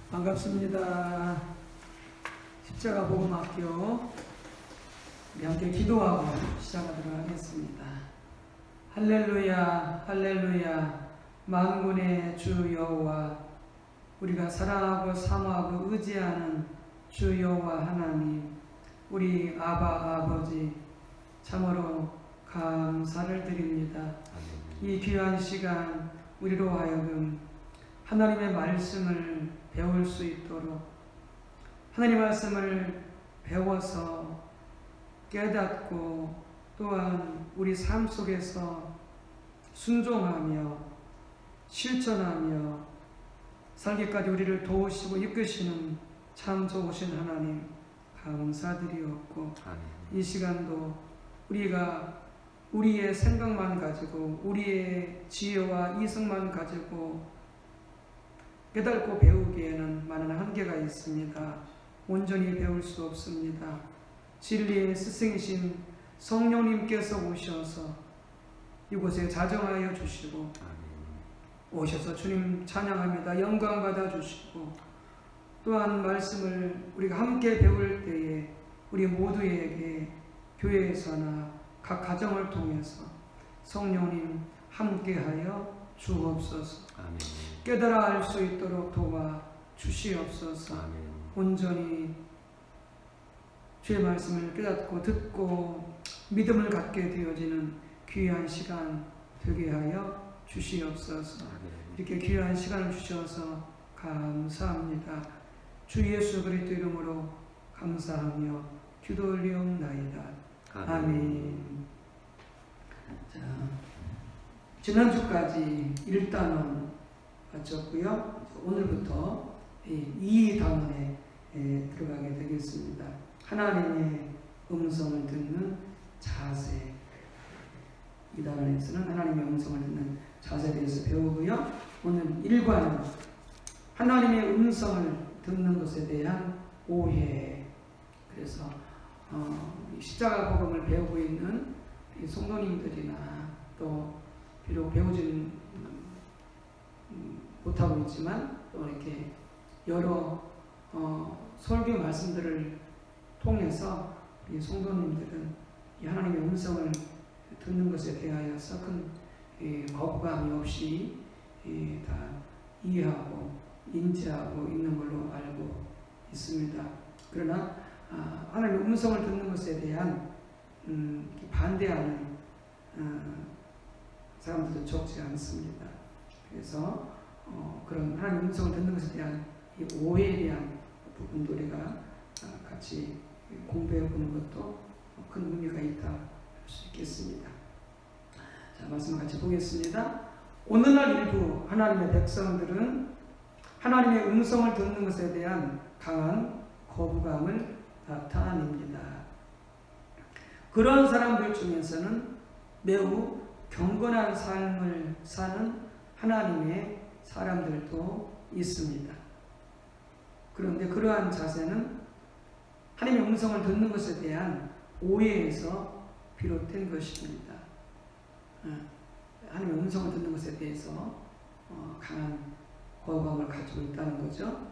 반갑습니다. 십자가 복음학교 우리 함께 기도하고 시작하도록 하겠습니다. 할렐루야 할렐루야 만군의 주 여호와, 우리가 사랑하고 사모하고 의지하는 주 여호와 하나님, 우리 아버지 참으로 감사를 드립니다. 이 귀한 시간 우리로 하여금 하나님의 말씀을 배울 수 있도록, 하나님의 말씀을 배워서 깨닫고 또한 우리 삶 속에서 순종하며 실천하며 살기까지 우리를 도우시고 이끄시는 참 좋으신 하나님 감사드리옵고, 이 시간도 우리가 우리의 생각만 가지고 우리의 지혜와 이성만 가지고 깨닫고 배우기에는 많은 한계가 있습니다. 온전히 배울 수 없습니다. 진리의 스승이신 성령님께서 오셔서 이곳에 자정하여 주시고, 오셔서 주님 찬양합니다. 영광 받아 주시고, 또한 말씀을 우리가 함께 배울 때에 우리 모두에게 교회에서나 각 가정을 통해서 성령님 함께하여 주옵소서. 아멘. 깨달아 알 수 있도록 도와 주시옵소서. 아멘. 온전히 주의 말씀을 깨닫고 듣고 믿음을 갖게 되어지는 귀한 시간 되게 하여 주시옵소서. 아멘. 이렇게 귀한 시간을 주셔서 감사합니다. 주 예수 그리스도 이름으로 감사하며 기도 올리옵나이다. 아멘. 자, 지난주까지 1단원 마쳤고요. 오늘부터 2단원에 들어가게 되겠습니다. 하나님의 음성을 듣는 자세. 2단원에서는 하나님의 음성을 듣는 자세에 대해서 배우고요. 오늘 1관은 하나님의 음성을 듣는 것에 대한 오해. 그래서 십자가 복음을 배우고 있는 성도님들이나 또 비록 배우지는 못하고 있지만 또 이렇게 여러 설교 말씀들을 통해서 이 성도님들은 이 하나님의 음성을 듣는 것에 대하여서 큰 거부감이 없이 다 이해하고 인지하고 있는 걸로 알고 있습니다. 그러나 하나님의 음성을 듣는 것에 대한 반대하는 사람들도 적지 않습니다. 그래서 그런 하나님의 음성을 듣는 것에 대한 이 오해에 대한 부분도 우리가 같이 공부해 보는 것도 큰 의미가 있다 할 수 있겠습니다. 자, 말씀 같이 보겠습니다. 오늘날 일부 하나님의 백성들은 하나님의 음성을 듣는 것에 대한 강한 거부감을 나타냅니다. 그런 사람들 중에서는 매우 경건한 삶을 사는 하나님의 사람들도 있습니다. 그런데 그러한 자세는 하나님의 음성을 듣는 것에 대한 오해에서 비롯된 것입니다. 하나님의 음성을 듣는 것에 대해서 강한 거부감을 가지고 있다는 거죠.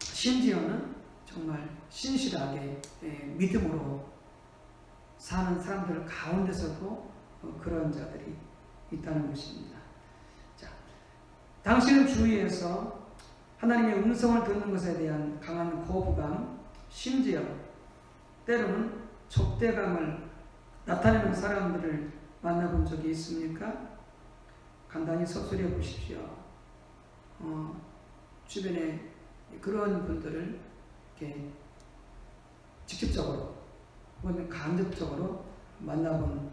심지어는 정말 신실하게 믿음으로 사는 사람들 가운데서도 그런 자들이 있다는 것입니다. 자, 당신은 주위에서 하나님의 음성을 듣는 것에 대한 강한 거부감, 심지어 때로는 적대감을 나타내는 사람들을 만나본 적이 있습니까? 간단히 서술해 보십시오. 주변에 그런 분들을 이렇게 직접적으로 혹은 간접적으로 만나본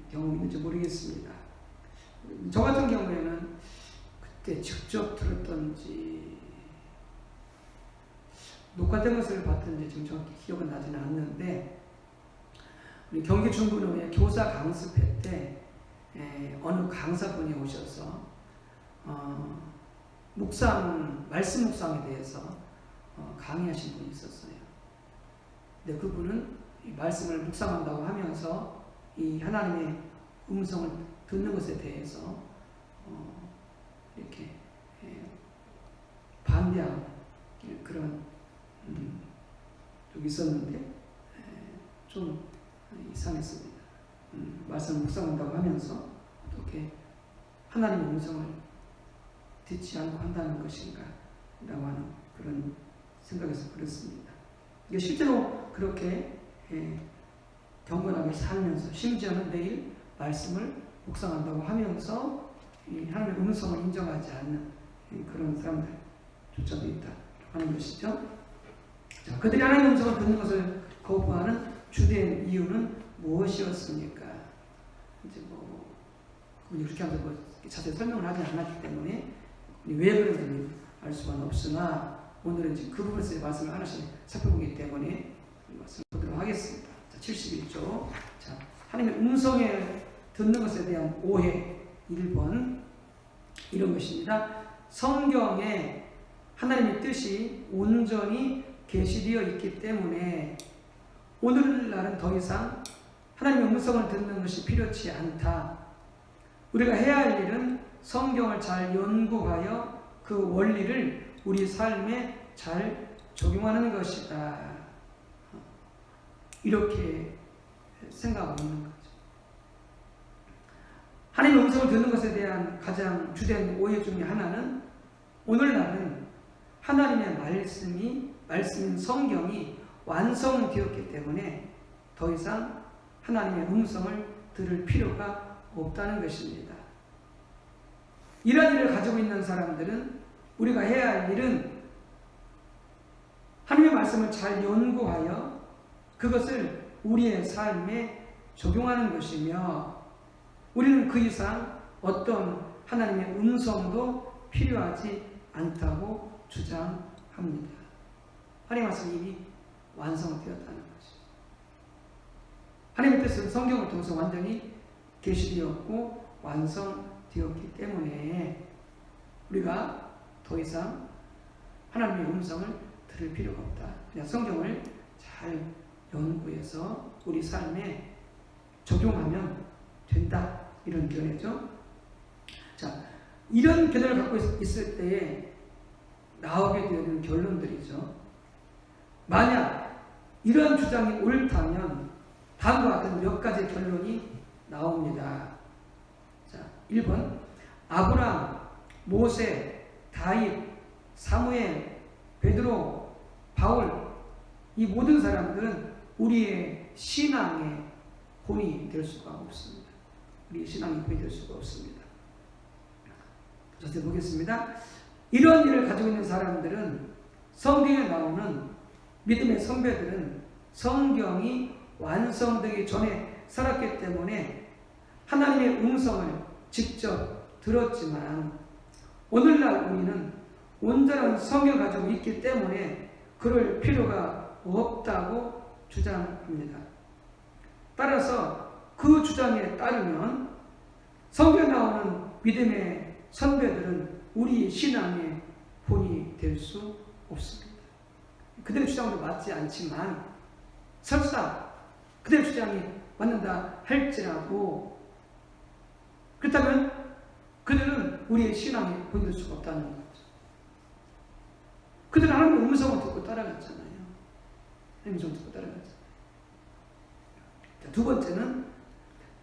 경험이 있는지 모르겠습니다. 저 같은 경우에는 그때 직접 들었던지 녹화된 것을 봤던지 지금 정확히 기억은 나지는 않는데, 우리 경기 중부노회 교사 강습회 때 어느 강사분이 오셔서 말씀 묵상에 대해서 강의하신 분이 있었어요. 근데 그분은 말씀을 묵상한다고 하면서 이 하나님의 음성을 듣는 것에 대해서 이렇게 반대하는 그런 좀 있었는데 좀 이상했습니다. 말씀 묵상한다고 하면서 어떻게 하나님의 음성을 듣지 않고 한다는 것인가 라고 하는 그런 생각에서 그렇습니다. 실제로 그렇게 경건하게 살면서 심지어는 매일 말씀을 묵상한다고 하면서 하나님의 음성을 인정하지 않는 그런 사람들조차도 있다 하는 것이죠. 자, 그들이 하나님의 음성을 듣는 것을 거부하는 주된 이유는 무엇이었습니까? 이제 그렇게 하면서 자세히 설명을 하지 않았기 때문에 왜 그런지 알 수는 없으나 오늘은 이제 그 부분에서 말씀을 하나씩 살펴보기 때문에 말씀을 보도록 하겠습니다. 자, 71조. 자, 하나님의 음성에 듣는 것에 대한 오해 1번 이런 것입니다. 성경에 하나님의 뜻이 온전히 계시되어 있기 때문에 오늘날은 더 이상 하나님의 음성을 듣는 것이 필요치 않다. 우리가 해야 할 일은 성경을 잘 연구하여 그 원리를 우리 삶에 잘 적용하는 것이다. 이렇게 생각하고 있는 거죠. 하나님의 음성을 듣는 것에 대한 가장 주된 오해 중에 하나는 오늘날은 하나님의 말씀인 성경이 완성되었기 때문에 더 이상 하나님의 음성을 들을 필요가 없다는 것입니다. 이런 일을 가지고 있는 사람들은 우리가 해야 할 일은 하나님의 말씀을 잘 연구하여 그것을 우리의 삶에 적용하는 것이며 우리는 그 이상 어떤 하나님의 음성도 필요하지 않다고 주장합니다. 하나님의 말씀이 이미 완성되었다는 것이죠. 하나님의 뜻은 성경을 통해서 완전히 계시되었고 완성되었기 때문에 우리가 더 이상 하나님의 음성을 들을 필요가 없다. 그냥 성경을 잘 연구해서 우리 삶에 적용하면 된다. 이런 견해죠. 자, 이런 견해를 갖고 있을 때에 나오게 되는 결론들이죠. 만약 이런 주장이 옳다면 다음과 같은 몇 가지 결론이 나옵니다. 자, 1번 아브라함, 모세, 다윗, 사무엘, 베드로, 바울 이 모든 사람들은 우리의 신앙의 본이 될 수가 없습니다. 우리의 신앙의 본이 될 수가 없습니다. 자세히 보겠습니다. 이런 일을 가지고 있는 사람들은 성경에 나오는 믿음의 선배들은 성경이 완성되기 전에 살았기 때문에 하나님의 음성을 직접 들었지만 오늘날 우리는 온전한 성경을 가지고 있기 때문에 그럴 필요가 없다고 주장합니다. 따라서 그 주장에 따르면 성경에 나오는 믿음의 선배들은 우리 신앙의 본이 될 수 없습니다. 그들의 주장도 맞지 않지만 설사 그들의 주장이 맞는다 할지라도 그렇다면 그들은 우리의 신앙의 본이 될 수가 없다는 거죠. 그들은 하나님의 음성을 듣고 따라갔잖아요. 하나님의 음성을 듣고 따라갔잖아요. 자, 두 번째는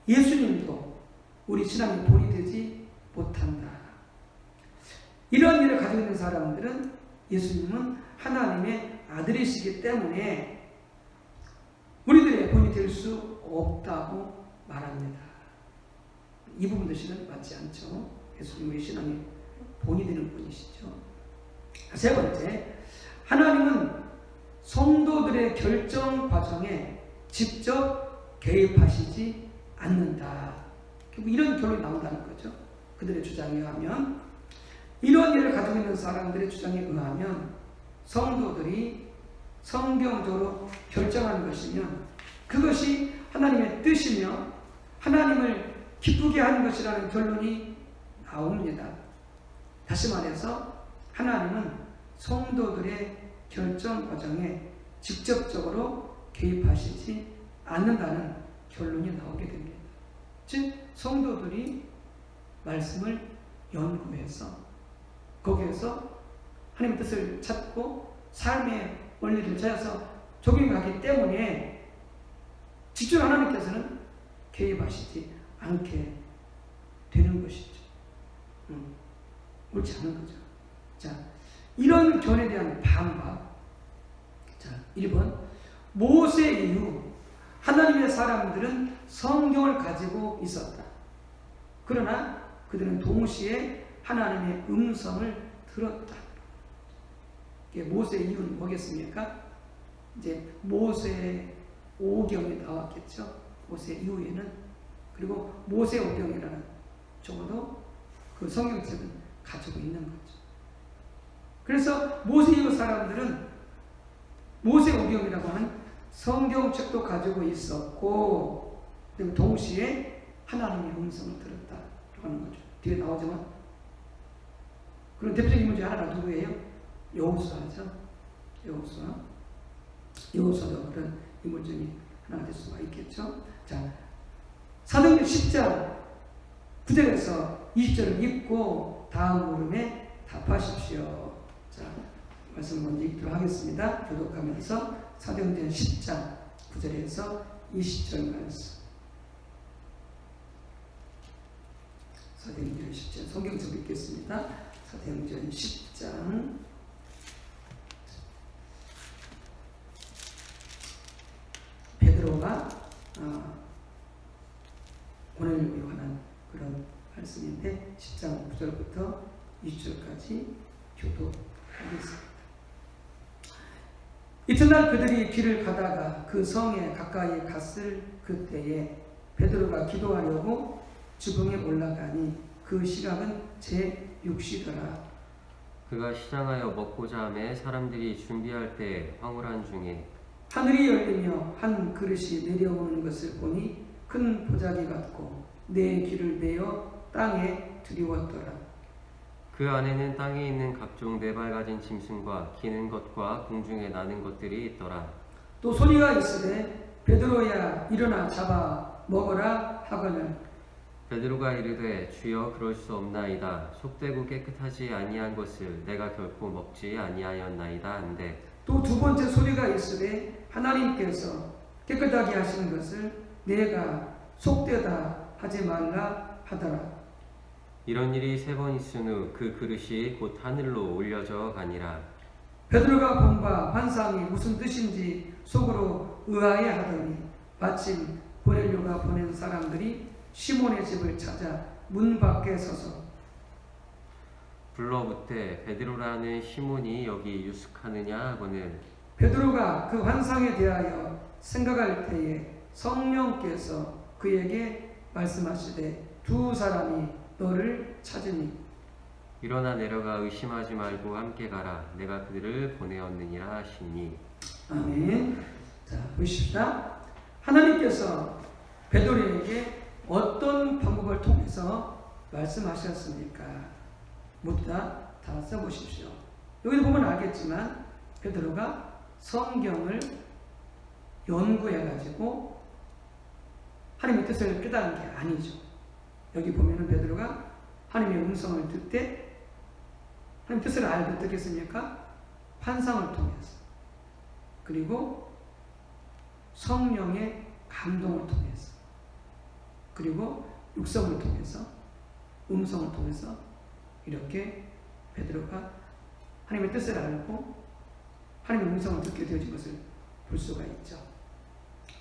예수님도 우리 신앙의 본이 되지 못한다. 이런 일을 가지고 있는 사람들은 예수님은 하나님의 아들이시기 때문에 우리들의 본이 될 수 없다고 말합니다. 이 부분도 실은 맞지 않죠. 예수님 우리 신앙의 본이 되는 분이시죠. 세 번째, 하나님은 성도들의 결정 과정에 직접 개입하시지 않는다. 결국 이런 결론이 나온다는 거죠. 그들의 주장에 의하면 이런 일을 가지고 있는 사람들의 주장에 의하면 성도들이 성경적으로 결정하는 것이면 그것이 하나님의 뜻이며 하나님을 기쁘게 하는 것이라는 결론이 나옵니다. 다시 말해서 하나님은 성도들의 결정 과정에 직접적으로 개입하시지 않는다는 결론이 나오게 됩니다. 즉 성도들이 말씀을 연구해서 거기에서 하나님의 뜻을 찾고 삶의 원리를 찾아서 적용하기 때문에 직접 하나님께서는 개입하시지 않게 되는 것이죠. 옳지 않은 거죠. 자, 이런 견해에 대한 반박. 자, 1번. 모세 이후 하나님의 사람들은 성경을 가지고 있었다. 그러나 그들은 동시에 하나님의 음성을 들었다. 모세 이후는 뭐겠습니까? 이제 모세 오경이 나왔겠죠. 모세 이후에는. 그리고 모세 오경이라는 적어도 그 성경책은 가지고 있는 거죠. 그래서 모세 이후 사람들은 모세 오경이라고 하는 성경책도 가지고 있었고, 그리고 동시에 하나님의 음성을 들었다라고 하는 거죠. 뒤에 나오지만 그런 대표적인 인물 중 하나가 누구예요? 여호수아죠. 여호수아도 그런 인물 중에 하나가 될 수가 있겠죠. 자, 사도행전 10장 9절에서 20절을 읽고 다음 물음에 답하십시오. 자, 말씀 먼저 읽도록 하겠습니다. 교독하면서 사도행전 10장 9절에서 20절 말씀. 사도행전 10장 성경책 읽겠습니다. 사도행전 10장 베드로가 고넬료에 관한 그런 말씀인데 10장 9절부터 20절까지 교독하겠습니다. 이튿날 그들이 길을 가다가 그 성에 가까이 갔을 그때에 베드로가 기도하려고 주봉에 올라가니 그 시각은 제6시더라. 그가 시장하여 먹고자 하매 사람들이 준비할 때 황홀한 중에 하늘이 열리며 한 그릇이 내려오는 것을 보니 큰 보자기 같고 네 귀를 메어 땅에 들이웠더라. 그 안에는 땅에 있는 각종 네 발 가진 짐승과 기는 것과 공중에 나는 것들이 있더라. 또 소리가 있으되 베드로야 일어나 잡아 먹어라 하거늘 베드로가 이르되 주여 그럴 수 없나이다. 속되고 깨끗하지 아니한 것을 내가 결코 먹지 아니하였나이다 한데 또 두 번째 소리가 있으되 하나님께서 깨끗하게 하시는 것을 내가 속되다 하지 말라 하더라. 이런 일이 세 번 있은 후 그 그릇이 곧 하늘로 올려져 가니라. 베드로가 본 바 환상이 무슨 뜻인지 속으로 의아해 하더니 마침 고넬료가 보낸 사람들이 시몬의 집을 찾아 문 밖에 서서 불러묻되 베드로라는 시몬이 여기 유숙하느냐 하거늘 베드로가 그 환상에 대하여 생각할 때에 성령께서 그에게 말씀하시되 두 사람이 너를 찾으니 일어나 내려가 의심하지 말고 함께 가라. 내가 그들을 보내었느니라 하시니. 아멘. 자, 보십시다. 하나님께서 베드로에게 어떤 방법을 통해서 말씀하셨습니까? 모두 다 써보십시오. 여기도 보면 알겠지만 베드로가 성경을 연구해가지고 하나님의 뜻을 깨달은 게 아니죠. 여기 보면은 베드로가 하나님의 음성을 듣되 하나님의 뜻을 알고 어떻게 했습니까? 환상을 통해서 그리고 성령의 감동을 통해서 그리고 육성을 통해서 음성을 통해서 이렇게 베드로가 하나님의 뜻을 알고 하나님의 음성을 듣게 되어진 것을 볼 수가 있죠.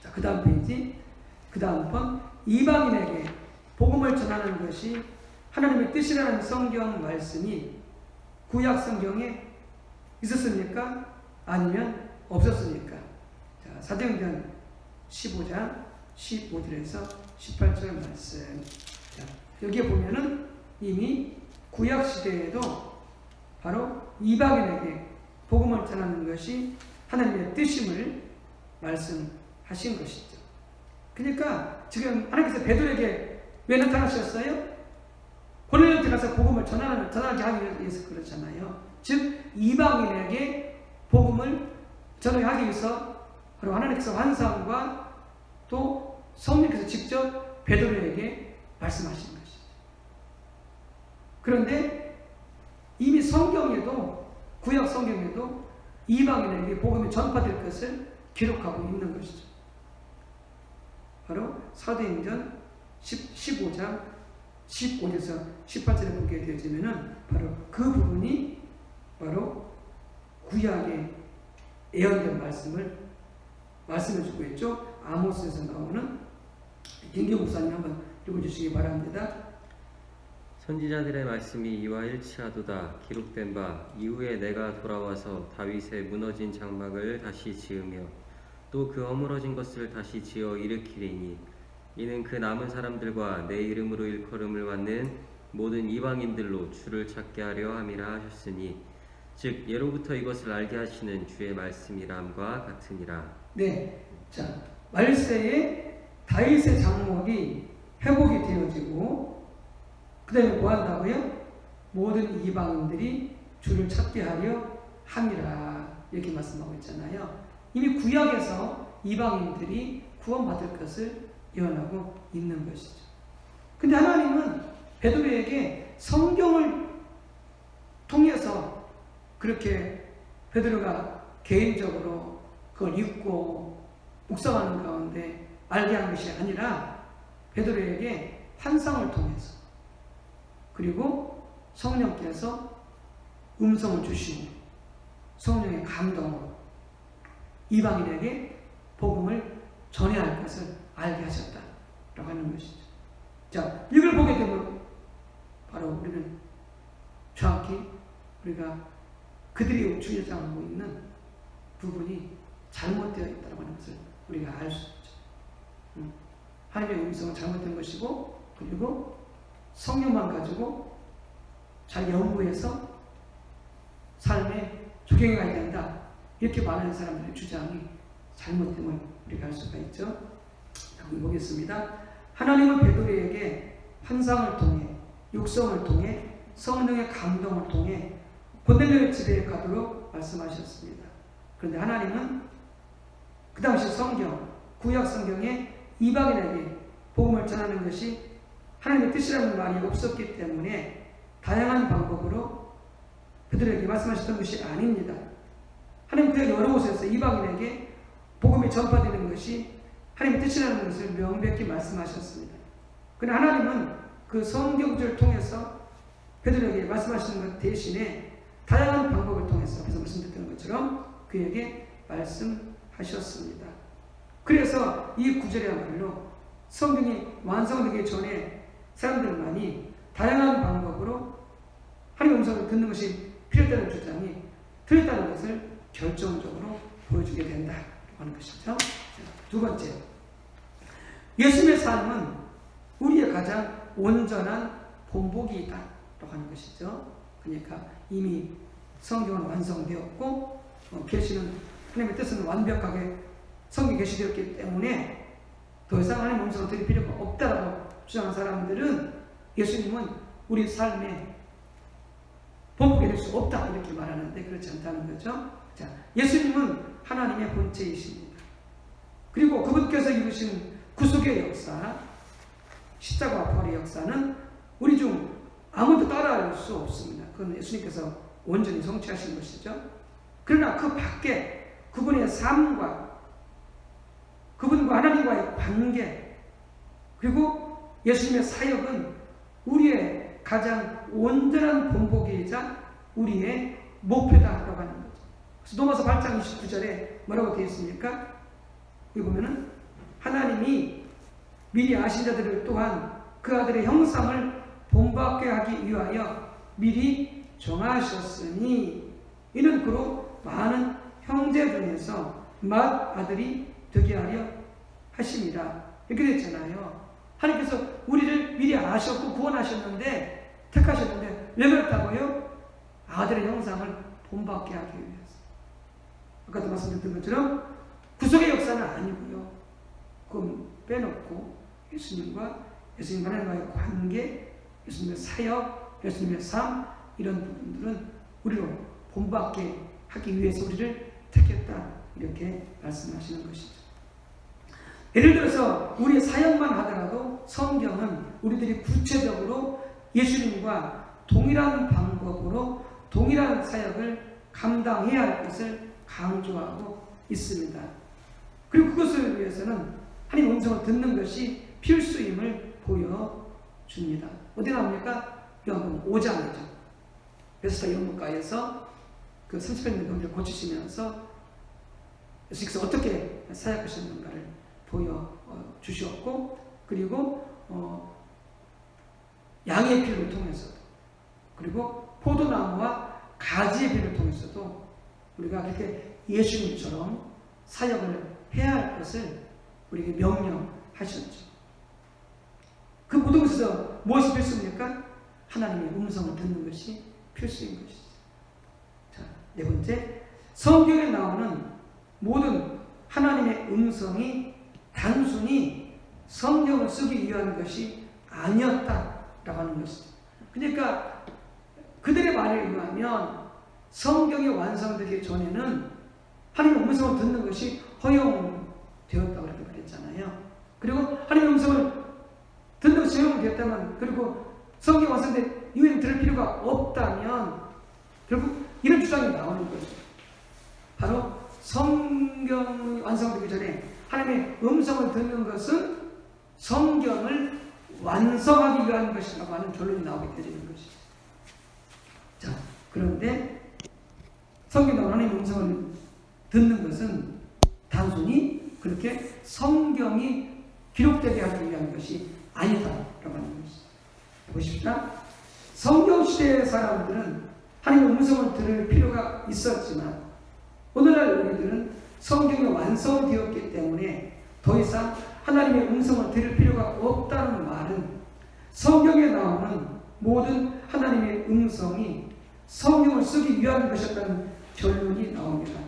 자, 그 다음 페이지, 그 다음 번 이방인에게 복음을 전하는 것이 하나님의 뜻이라는 성경 말씀이 구약 성경에 있었습니까? 아니면 없었습니까? 자, 사도행전 15장 15절에서 18절 말씀. 자, 여기에 보면은 이미 구약 시대에도 바로 이방인에게 복음을 전하는 것이 하나님의 뜻임을 말씀하신 것이죠. 그러니까 지금 하나님께서 베드로에게 왜 나타나셨어요? 고넬료한테 가서 복음을 전하게 하기 위해서 그렇잖아요. 즉 이방인에게 복음을 전하기 위해서 바로 하나님께서 환상과 또 성령께서 직접 베드로에게 말씀하신 것이죠. 그런데 이미 성경에도, 구약 성경에도 이방인에게 복음이 전파될 것을 기록하고 있는 것이죠. 바로 사도행전 15장 15절에서 18절에 보게 되어지면은 바로 그 부분이 바로 구약의 예언된 말씀해주고 있죠. 아모스에서 나오는 김기호 목사님 한번 읽어주시기 바랍니다. 선지자들의 말씀이 이와 일치하도다. 기록된 바 이후에 내가 돌아와서 다윗의 무너진 장막을 다시 지으며 또 그 허물어진 것을 다시 지어 일으키리니 이는 그 남은 사람들과 내 이름으로 일컬음을 받는 모든 이방인들로 주를 찾게 하려 함이라 하셨으니 즉 예로부터 이것을 알게 하시는 주의 말씀이람과 같으니라. 네, 자 말세에 다윗의 장막이 회복이 되어지고 그 다음에 뭐 한다고요? 모든 이방인들이 주를 찾게 하려 함이라 이렇게 말씀하고 있잖아요. 이미 구약에서 이방인들이 구원받을 것을 예언하고 있는 것이죠. 근데 하나님은 베드로에게 성경을 통해서 그렇게 베드로가 개인적으로 그걸 읽고 묵상하는 가운데 알게 한 것이 아니라 베드로에게 환상을 통해서 그리고 성령께서 음성을 주시고 성령의 감동으로 이방인에게 복음을 전해야 할 것을 알게 하셨다라고 하는 것이죠. 자, 이걸 보게 되면 바로 우리는 정확히 우리가 그들이 주장하고 있는 부분이 잘못되어 있다고 하는 것을 우리가 알 수 있죠. 하나님의 음성은 잘못된 것이고 그리고 성령만 가지고 잘 연구해서 삶에 적용해 가야 된다. 이렇게 많은 사람들의 주장이 잘못됨을 우리가 알 수가 있죠. 한번 보겠습니다. 하나님은 베드로에게 환상을 통해 육성을 통해 성령의 감동을 통해 고넬료의 집에 가도록 말씀하셨습니다. 그런데 하나님은 그 당시 성경, 구약 성경에 이방인에게 복음을 전하는 것이 하나님의 뜻이라는 말이 없었기 때문에 다양한 방법으로 그들에게 말씀하셨던 것이 아닙니다. 하나님 그 여러 곳에서 이방인에게 복음이 전파되는 것이 하나님의 뜻이라는 것을 명백히 말씀하셨습니다. 그러나 하나님은 그 성경절을 통해서 베드로에게 말씀하시는 것 대신에 다양한 방법을 통해서 앞에서 말씀드렸던 것처럼 그에게 말씀하셨습니다. 그래서 이 구절이야말로 성경이 완성되기 전에 사람들만이 다양한 방법으로 하나님의 음성을 듣는 것이 필요하다는 주장이 틀렸다는 것을 결정적으로 보여주게 된다고 하는 것이죠. 두 번째, 예수님의 삶은 우리의 가장 온전한 본보기이다 라고 하는 것이죠. 그러니까 이미 성경은 완성되었고 계시는 하나님의 뜻은 완벽하게 성경에 계시되었기 때문에 더 이상 하나님의 음성을 들을 필요가 없다라고 주장하는 사람들은 예수님은 우리 삶에 본보기 될 수 없다 이렇게 말하는데 그렇지 않다는 거죠. 자, 예수님은 하나님의 본체이십니다. 그리고 그분께서 이루신 구속의 역사, 십자가와 부활의 역사는 우리 중 아무도 따라할 수 없습니다. 그건 예수님께서 온전히 성취하신 것이죠. 그러나 그 밖에 그분의 삶과 그분과 하나님과의 관계 그리고 예수님의 사역은 우리의 가장 온전한 본보기이자 우리의 목표다라고 하는 거죠. 그래서 로마서 8장 29절에 뭐라고 되어 있습니까? 여기 보면은 하나님이 미리 아신 자들을 또한 그 아들의 형상을 본받게 하기 위하여 미리 정하셨으니 이는 그로 많은 형제 중에서 맏아들이 되게 하려 하심이라 이렇게 됐잖아요. 하나님께서 우리를 미리 아셨고 구원하셨는데 택하셨는데 왜 그랬다고요? 아들의 형상을 본받게 하기 위해서. 아까도 말씀드렸던 것처럼 구속의 역사는 아니고요. 그건 빼놓고 예수님과 예수님 하나님과의 관계, 예수님의 사역, 예수님의 삶 이런 부분들은 우리로 본받게 하기 위해서 우리를 택했다 이렇게 말씀하시는 것이죠. 예를 들어서 우리의 사역만 하더라도 성경은 우리들이 구체적으로 예수님과 동일한 방법으로 동일한 사역을 감당해야 할 것을 강조하고 있습니다. 그리고 그것을 위해서는 하나님의 음성을 듣는 것이 필수임을 보여줍니다. 어디 나옵니까? 요한복음 5장이죠. 베스다 연못가에서 그 38년 병자를 고치시면서 예수께서 어떻게 사역하셨는가를 보여주셨고, 그리고 양의 피를 통해서도, 그리고 포도나무와 가지의 피를 통해서도 우리가 그렇게 예수님처럼 사역을 해야 할 것을 우리에게 명령하셨죠. 그 모든 것에서 무엇이 필수입니까? 하나님의 음성을 듣는 것이 필수인 것이죠. 자, 네 번째, 성경에 나오는 모든 하나님의 음성이 단순히 성경을 쓰기 위한 것이 아니었다라고 하는 것이죠. 그러니까 그들의 말에 의하면 성경이 완성되기 전에는 하나님의 음성을 듣는 것이 허용되었다고 그렇게 말했잖아요. 그리고 하나님의 음성을 듣는 것이 허용되었다면, 그리고 성경이 완성된 이후에는 들을 필요가 없다면 결국 이런 주장이 나오는 거죠. 바로 성경이 완성되기 전에 하나님의 음성을 듣는 것은 성경을 완성하기 위한 것이라고 하는 결론이 나오게 되는 것이죠. 자, 그런데 성경에 하나님의 음성을 듣는 것은 단순히 그렇게 성경이 기록되게 하기 위한 것이 아니다라고 하는 것이죠. 보십시다. 성경 시대의 사람들은 하나님의 음성을 들을 필요가 있었지만 오늘날 우리들은 성경이 완성되었기 때문에 더 이상 하나님의 음성을 들을 필요가 없다는 말은 성경에 나오는 모든 하나님의 음성이 성경을 쓰기 위한 것이었다는 결론이 나옵니다.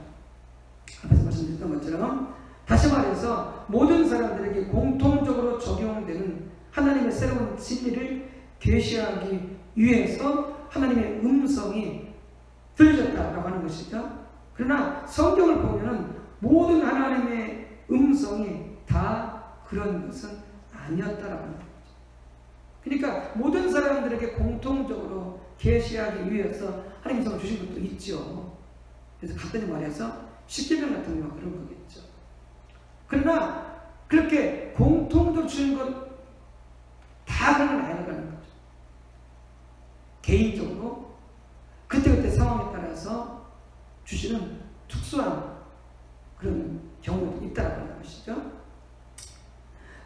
앞에서 말씀드렸던 것처럼 다시 말해서 모든 사람들에게 공통적으로 적용되는 하나님의 새로운 진리를 계시하기 위해서 하나님의 음성이 들려졌다라고 하는 것이죠. 그러나 성경을 보면은 모든 하나님의 음성이 다 그런 것은 아니었다라고 하는 거죠. 그러니까 모든 사람들에게 공통적으로 계시하기 위해서 하나님의 음성을 주신 것도 있죠. 그래서 간단히 말해서 십계명 같은 경우가 그런 거겠죠. 그러나 그렇게 공통적으로 주신 것 다 그런 건 아니라는 거죠. 개인적으로 그때그때 상황에 따라서 주시는 특수한 그런 경우도 있다라고 하는 것이죠.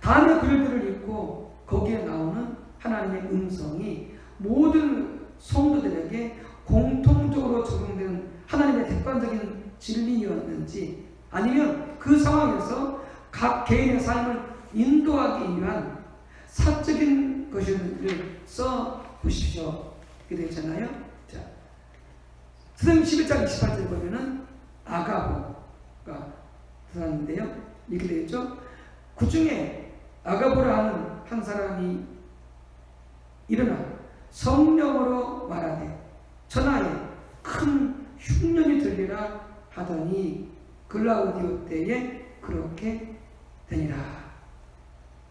다음의 글들을 읽고 거기에 나오는 하나님의 음성이 모든 성도들에게 공통적으로 적용되는 하나님의 객관적인 진리였는지, 아니면 그 상황에서 각 개인의 삶을 인도하기 위한 사적인 것이었는지를 써보십시오. 이렇게 되잖아요. 자, 사도행전 11장 28절에 보면은 아가보가 사람인데요. 이렇게 되겠죠. 그 중에 아가보라 하는 한 사람이 일어나 성령으로 말하되 천하에 큰 흉년이 들리라 하더니 글라우디오 때에 그렇게 되니라.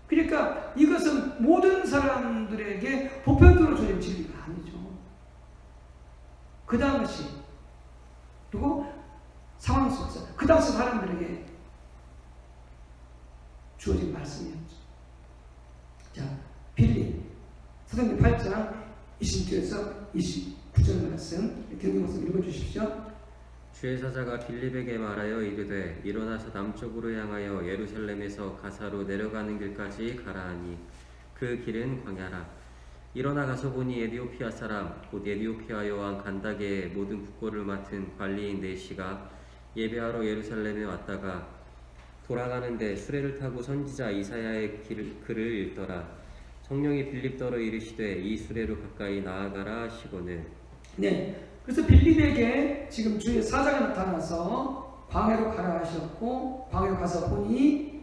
그러니까 이것은 모든 사람들에게 보편적으로 주어진 진리가 아니죠. 그 당시, 그리고 상황 속에서 그 당시 사람들에게 주어진 말씀이었죠. 자, 빌립 사도행전 8장 26절에서 29절 말씀 경경 말씀 읽어주십시오. 주의 사자가 빌립에게 말하여 이르되 일어나서 남쪽으로 향하여 예루살렘에서 가사로 내려가는 길까지 가라 하니 그 길은 광야라. 일어나 가서 보니 에디오피아 사람 곧 에디오피아 여왕 간다게의 모든 국고를 맡은 관리인 네시가 예배하러 예루살렘에 왔다가 돌아가는데 수레를 타고 선지자 이사야의 글을 읽더라. 성령이 빌립더러 이르시되 이 수레로 가까이 나아가라 하시거늘. 네, 그래서 빌립에게 지금 주의 사자가 나타나서 광야로 가라 하셨고, 광야로 가서 보니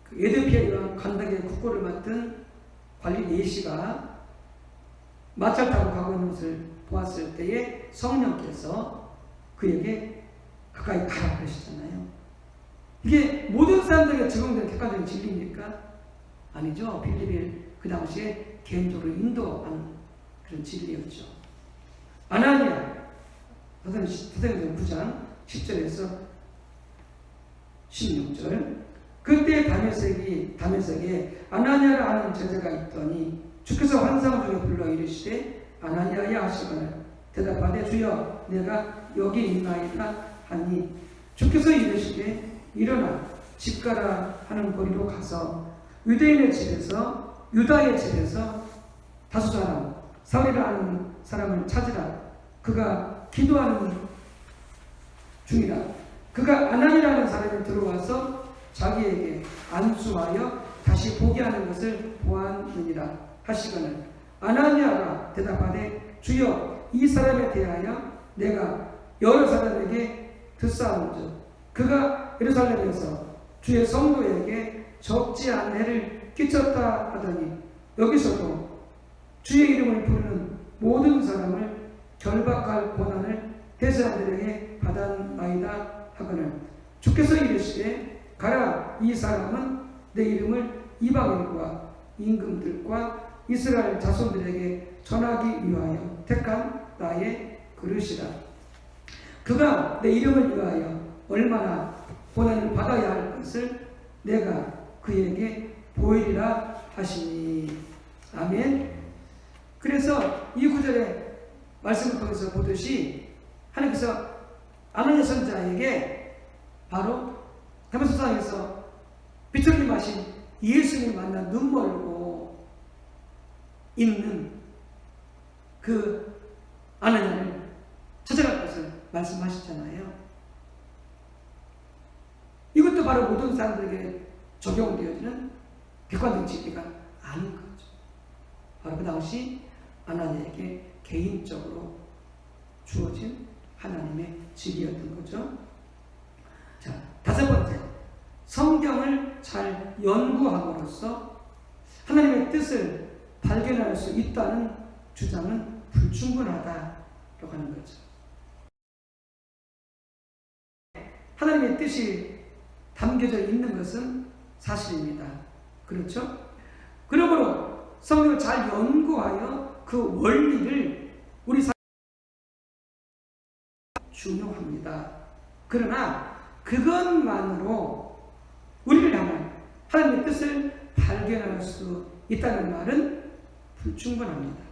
그 에디오피아 여왕 간다게의 국고를 맡은 관리 네시가 마차를 타고 가고 있는 것을 보았을 때에 성령께서 그에게 가까이 가라 그러시잖아요. 이게 모든 사람들에게 적용되는 객관적인 진리입니까? 아니죠. 빌립이 그 당시에 개인적으로 인도하는 그런 진리였죠. 아나니아, 사도행전 9장 10절에서 16절. 그때 다메섹에 아나니아를 아는 제자가 있더니 주께서 환상 중에 불러 이르시되 아나니아야 하시거늘 대답하되 주여 내가 여기 있나이다 하니 주께서 이르시되 일어나 집 가라 하는 거리로 가서 유다의 집에서 다수 사람 사울이라 하는 사람을 찾으라. 그가 기도하는 중이라. 그가 아나니라는 사람이 들어와서 자기에게 안수하여 다시 보게 하는 것을 보았느니라 하시거늘 아나니아가 대답하되 주여 이 사람에 대하여 내가 여러 사람에게 듣사오는즉 그가 예루살렘에서 주의 성도에게 적지 않은 해를 끼쳤다 하더니 여기서도 주의 이름을 부르는 모든 사람을 결박할 권한을 대사들에게 받았나이다 하거늘 주께서 이르시되 가라 이 사람은 내 이름을 이방인과 임금들과 이스라엘 자손들에게 전하기 위하여 택한 나의 그릇이라. 그가 내 이름을 위하여 얼마나 고난을 받아야 할 것을 내가 그에게 보이리라 하시니. 아멘. 그래서 이 구절의 말씀을 통해서 보듯이 하나님께서 아나니아 선지자에게 바로 다메섹에서 비천기 마신 예수님 만나 눈멀고 있는 그 아나니아를 찾아갈 것을 말씀하셨잖아요. 이것도 바로 모든 사람들에게 적용되어지는 객관적 진리가 아닌 거죠. 바로 그 당시 아나니아에게 개인적으로 주어진 하나님의 진리였던 거죠. 자, 다섯 번째, 성경을 잘 연구함으로써 하나님의 뜻을 발견할 수 있다는 주장은 불충분하다고 하는 거죠. 하나님의 뜻이 담겨져 있는 것은 사실입니다. 그렇죠? 그러므로 성경을 잘 연구하여 그 원리를 우리 삶에 중요합니다. 그러나 그것만으로 우리를 향한 하나님의 뜻을 발견할 수 있다는 말은 불충분합니다.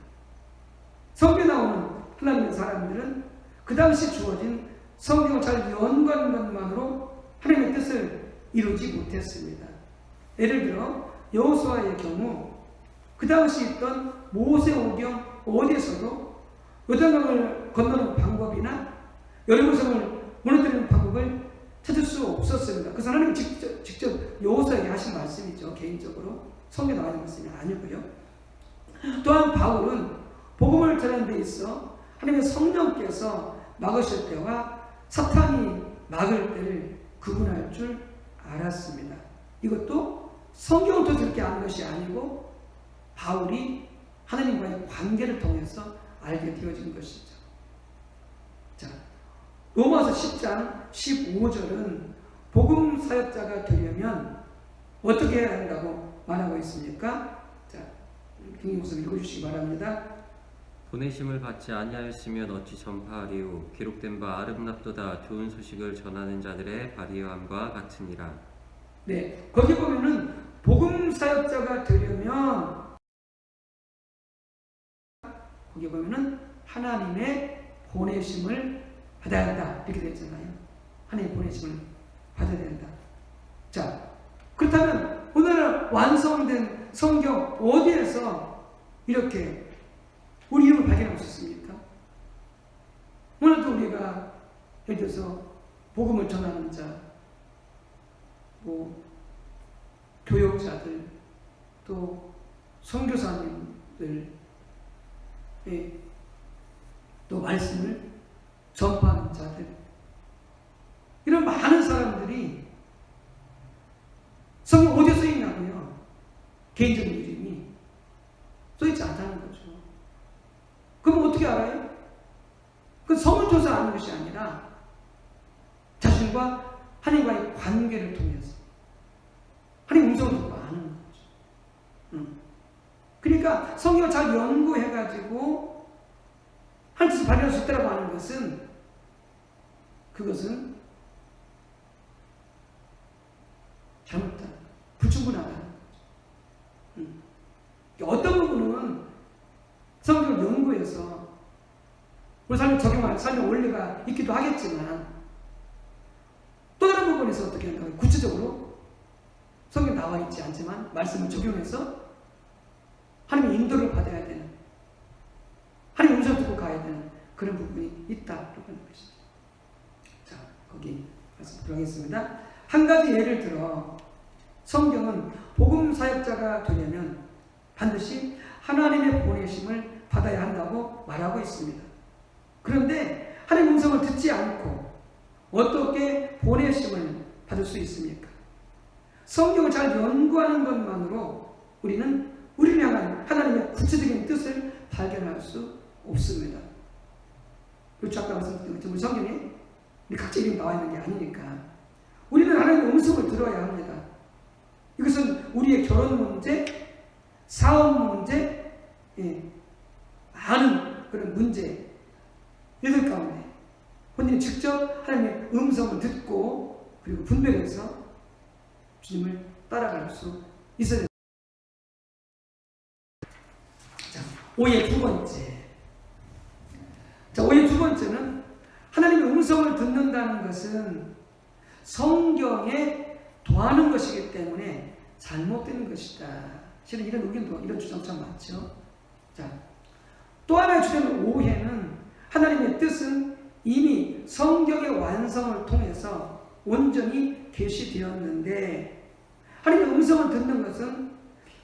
성경에 나오는 하나님의 사람들은 그 당시 주어진 성경을 잘 연구하는 것만으로 하나님의 뜻을 이루지 못했습니다. 예를 들어 여호수아의 경우 그 당시 있던 모세오경 어디에서도 요단강을 건너는 방법이나 여리고성을 무너뜨리는 방법을 찾을 수 없었습니다. 그래서 하나님이 직접 여호수아에게 하신 말씀이죠. 개인적으로 성경에 나와 있는 말씀이 아니고요. 또한 바울은 복음을 전하는 데 있어 하나님의 성령께서 막으실 때와 사탄이 막을 때를 구분할 줄 알았습니다. 이것도 성경을 통해서 이렇게 아는 것이 아니고 바울이 하나님과의 관계를 통해서 알게 되어진 것이죠. 자, 로마서 10장 15절은 복음 사역자가 되려면 어떻게 해야 한다고 말하고 있습니까? 자, 김김목사님 읽어주시기 바랍니다. 보내심을 받지 아니하였으면 어찌 전파하리요. 기록된 바 아름답도다 좋은 소식을 전하는 자들의 발휘함과 같으니라. 네, 거기 보면은 복음 사역자가 되려면 거기 보면은 하나님의 보내심을 받아야 한다 이렇게 되어 있잖아요. 하나님의 보내심을 받아야 된다. 자, 그렇다면 오늘 완성된 성경 어디에서 이렇게 우리 이름을 발견할 수 있습니까? 오늘도 우리가 예를 들어서 복음을 전하는 자, 교역자들, 또 선교사님들, 또 말씀을 전파하는 자들, 이런 많은 사람들이 성경 어디에 써 있냐고요? 개인적인 이름이 써 있지 않다는 거죠. 그럼 어떻게 알아요? 그 성을 통해서 아는 것이 아니라 자신과 하나님과의 관계를 통해서 하나님 음성을 듣고 아는 거죠. 그러니까 성경을 잘 연구해가지고 하나님 뜻을 발견할 수 있다고 하는 것은 그것은 잘못다, 불충분하다. 어떤 부분은 성경을 연구해서 우리 삶에 적용할 삶의 원리가 있기도 하겠지만 또 다른 부분에서 어떻게 한다면 구체적으로 성경에 나와 있지 않지만 말씀을 적용해서 하나님의 인도를 받아야 되는, 하나님의 음성을 듣고 가야 되는 그런 부분이 있다라고 하는 것이죠. 자, 거기 말씀 들어가겠습니다. 한 가지 예를 들어 성경은 복음 사역자가 되려면 반드시 하나님의 보내심을 받아야 한다고 말하고 있습니다. 그런데 하나님의 음성을 듣지 않고 어떻게 보내심을 받을 수 있습니까? 성경을 잘 연구하는 것만으로 우리는 우리를 향한 하나님의 구체적인 뜻을 발견할 수 없습니다. 그렇죠? 아까 말씀드린 것처럼 우리 성경에 우리 각자 이름이 나와 있는 게 아니니까 우리는 하나님의 음성을 들어야 합니다. 이것은 우리의 결혼 문제, 사업 문제, 많은 그런 문제들 가운데 본인이 직접 하나님의 음성을 듣고 그리고 분별해서 주님을 따라갈 수 있어야 됩니다. 자, 오해의 두 번째. 자, 오해의 두 번째는 하나님의 음성을 듣는다는 것은 성경에 더하는 것이기 때문에 잘못되는 것이다. 실은 이런 의견도, 이런 주장 참 많죠. 자, 또 하나의 주장의 오해는 하나님의 뜻은 이미 성경의 완성을 통해서 온전히 계시되었는데 하나님의 음성을 듣는 것은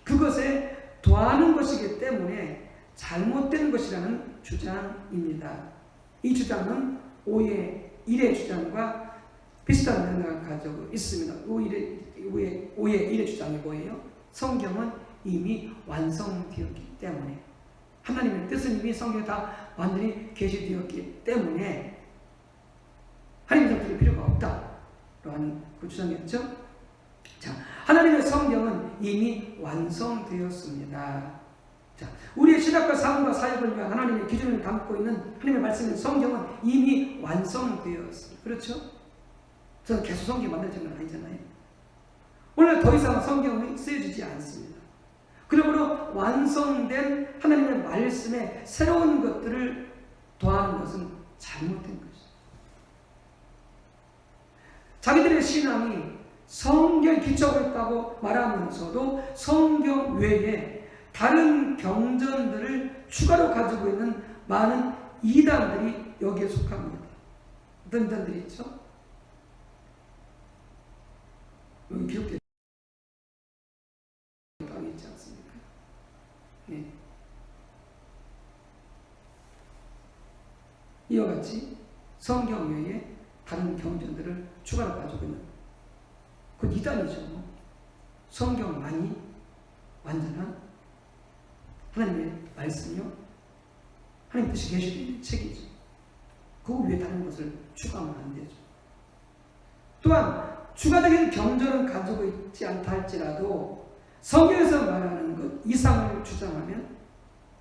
그것에 더하는 것이기 때문에 잘못된 것이라는 주장입니다. 이 주장은 오해 1의 주장과 비슷한 맥락을 가지고 있습니다. 오해 1의 주장이 뭐예요? 성경은 이미 완성되었기 때문에, 하나님의 뜻은 이미 성경에 다 완전히 계시되었기 때문에 하나님의 성경이 필요가 없다라는 그 주장이었죠. 자, 하나님의 성경은 이미 완성되었습니다. 자, 우리의 신학과 삶과 사역을 위한 하나님의 기준을 담고 있는 하나님의 말씀인 성경은 이미 완성되었습니다. 그렇죠? 저는 계속 성경 만들어진 건 아니잖아요. 오늘 더 이상 성경이 쓰여지지 않습니다. 그러므로 완성된 하나님의 말씀에 새로운 것들을 더하는 것은 잘못된 것이죠. 자기들의 신앙이 성경에 기초하고 있다고 말하면서도 성경 외에 다른 경전들을 추가로 가지고 있는 많은 이단들이 여기에 속합니다. 어떤 이단들이 있죠? 여기 기록되어 있지 않습니까? 네. 이와 같이 성경 외에 다른 경전들을 추가로 가지고 있는 그 이단이죠. 성경만이 완전한 하나님의 말씀이요, 하나님 뜻이 계시되어 있는 책이죠. 그 위에 다른 것을 추가하면 안 되죠. 또한 추가적인 경전은 가지고 있지 않다 할지라도 성경에서 말하는 것 이상을 주장하면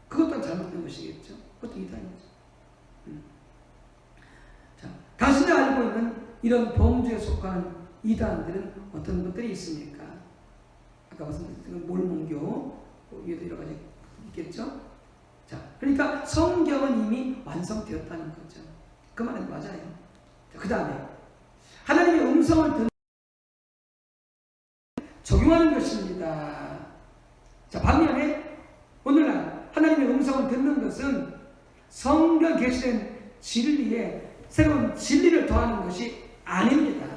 그것도 잘못된 것이겠죠. 그것도 이단이죠. 자, 당신이 알고 있는 이런 범죄에 속하는 이단들은 어떤 것들이 있습니까? 아까 말씀드린 몰몬교, 위에도 여러 가지 있겠죠. 자, 그러니까 성경은 이미 완성되었다는 거죠. 그 말은 맞아요. 그 다음에 하나님의 음성을 듣는 적용하는 것입니다. 자, 반면에 오늘날 하나님의 음성을 듣는 것은 성경 계시된 진리에 새로운 진리를 더하는 것이 아닙니다.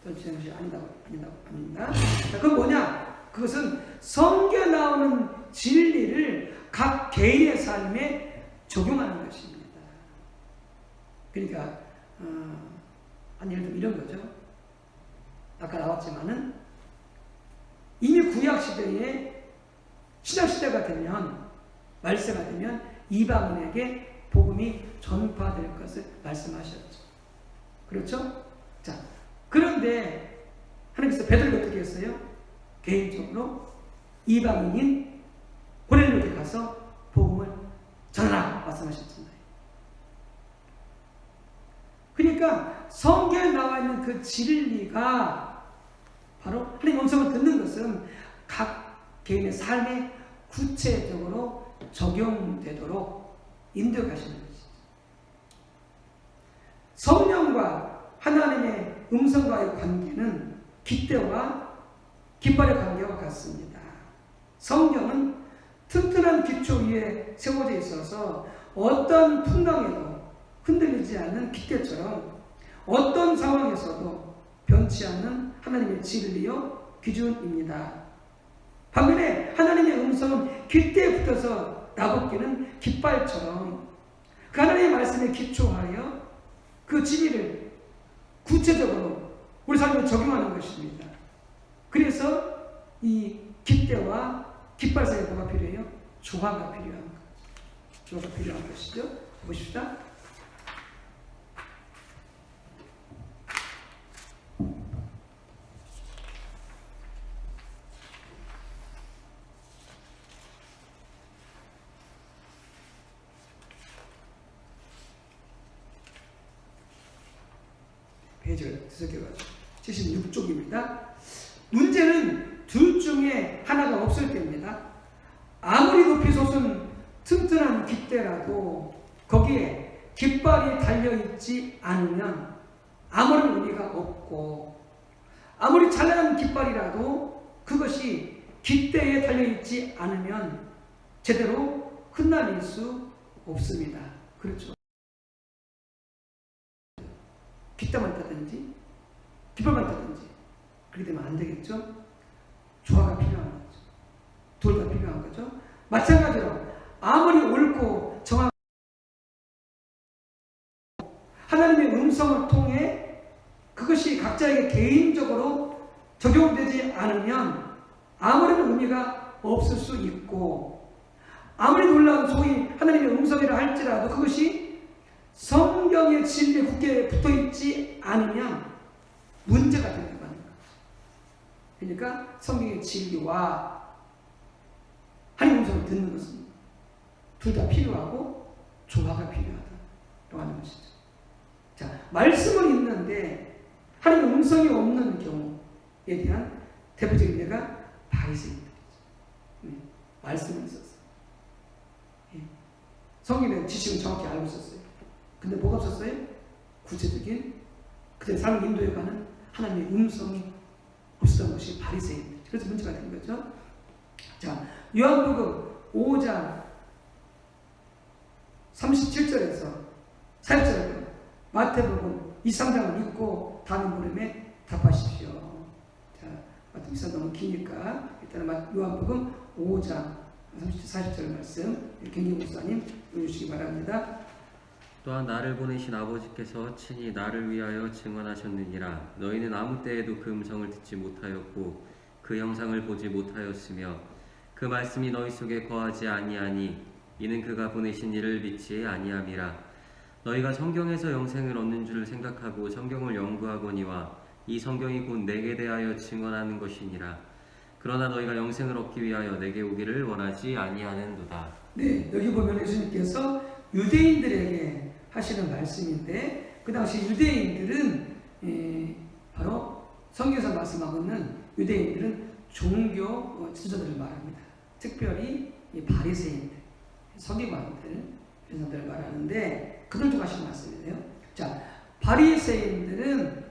더하는 것이 아닙니다. 자, 그건 뭐냐? 그것은 성경에 나오는 진리를 각 개인의 삶에 적용하는 것입니다. 그러니까 예를 들면 이런 거죠. 아까 나왔지만은 이미 구약시대에 신약시대가 되면, 말세가 되면 이방인에게 복음이 전파될 것을 말씀하셨죠. 그렇죠? 자, 그런데 하나님께서 베드로를 어떻게 했어요? 개인적으로 이방인인 고넬료에게 가서 복음을 전하라 말씀하셨잖아요. 그러니까 성경에 나와 있는 그 진리가 바로 하나님의 음성을 듣는 것은 각 개인의 삶에 구체적으로 적용되도록 인도해 가시는 것이죠. 성령과 하나님의 음성과의 관계는 깃대와 깃발의 관계와 같습니다. 성경은 튼튼한 기초 위에 세워져 있어서 어떤 풍랑에도 흔들리지 않는 깃대처럼 어떤 상황에서도 변치 않는 하나님의 진리요 기준입니다. 반면에 하나님의 음성은 깃대에 붙어서 나붙기는 깃발처럼 그 하나님의 말씀에 기초하여 그 진리를 구체적으로 우리 삶에 적용하는 것입니다. 그래서 이 깃대와 깃발 사이에 뭐가 필요해요? 조화가 필요한 거죠. 조화가 필요한 것이죠. 보십시다. 페이지가 뒤섞여가지고 76쪽입니다. 문제는 둘 중에 하나가 없을 때입니다. 아무리 높이 솟은 튼튼한 깃대라도 거기에 깃발이 달려있지 않으면 아무런 의미가 없고, 아무리 찬란한 깃발이라도 그것이 깃대에 달려있지 않으면 제대로 흩날릴 수 없습니다. 그렇죠. 깃대만 타든지 깃발만 타든지 그렇게 되면 안 되겠죠. 조화가 필요한 거죠. 둘 다 필요한 거죠. 마찬가지로 아무리 옳고 정확 하나님의 음성을 통해 그것이 각자에게 개인적으로 적용되지 않으면 아무런 의미가 없을 수 있고, 아무리 놀라운 소위 하나님의 음성이라 할지라도 그것이 성경의 진리에 굳게 붙어있지 않으면 문제가 된다고 하는 거죠. 그러니까 성경의 진리와 하나님의 음성을 듣는 것은 둘 다 필요하고 조화가 필요하다고 하는 것이죠. 자, 말씀을 읽는데 하나님의 음성이 없는 경우에 대한 대표적인 예가 바리새인들이죠. 말씀을 있었어요. 성경의 지식은 정확히 알고 있었어요. 근데 뭐가 없었어요? 구체적인 그들의 삶을 인도해가는 하나님의 음성이 없었던 것이 바리새인들. 그래서 문제가 된 거죠. 자, 요한복음 5장 37절에서 40절에 마태복음 23장을 읽고 다음 물음에 답하십시오. 자, 마태복음 23장 너무 기니까 일단은 요한복음 5장 40절 말씀 김기훈 목사님 읽어주시기 바랍니다. 또한 나를 보내신 아버지께서 친히 나를 위하여 증언하셨느니라. 너희는 아무 때에도 그 음성을 듣지 못하였고 그 형상을 보지 못하였으며 그 말씀이 너희 속에 거하지 아니하니 이는 그가 보내신 이를 믿지 아니함이라. 너희가 성경에서 영생을 얻는 줄 생각하고 성경을 연구하거니와 이 성경이 곧 내게 대하여 증언하는 것이니라. 그러나 너희가 영생을 얻기 위하여 내게 오기를 원하지 아니하는도다. 네, 여기 보면 예수님께서 유대인들에게 하시는 말씀인데, 그 당시 유대인들은 바로 성경에서 말씀하고 있는 유대인들은 종교 지도자들을 말합니다. 특별히 바리새인들, 서기관들 이런 사람들을 말하는데 그들도 하시는 말씀이에요. 자, 바리새인들은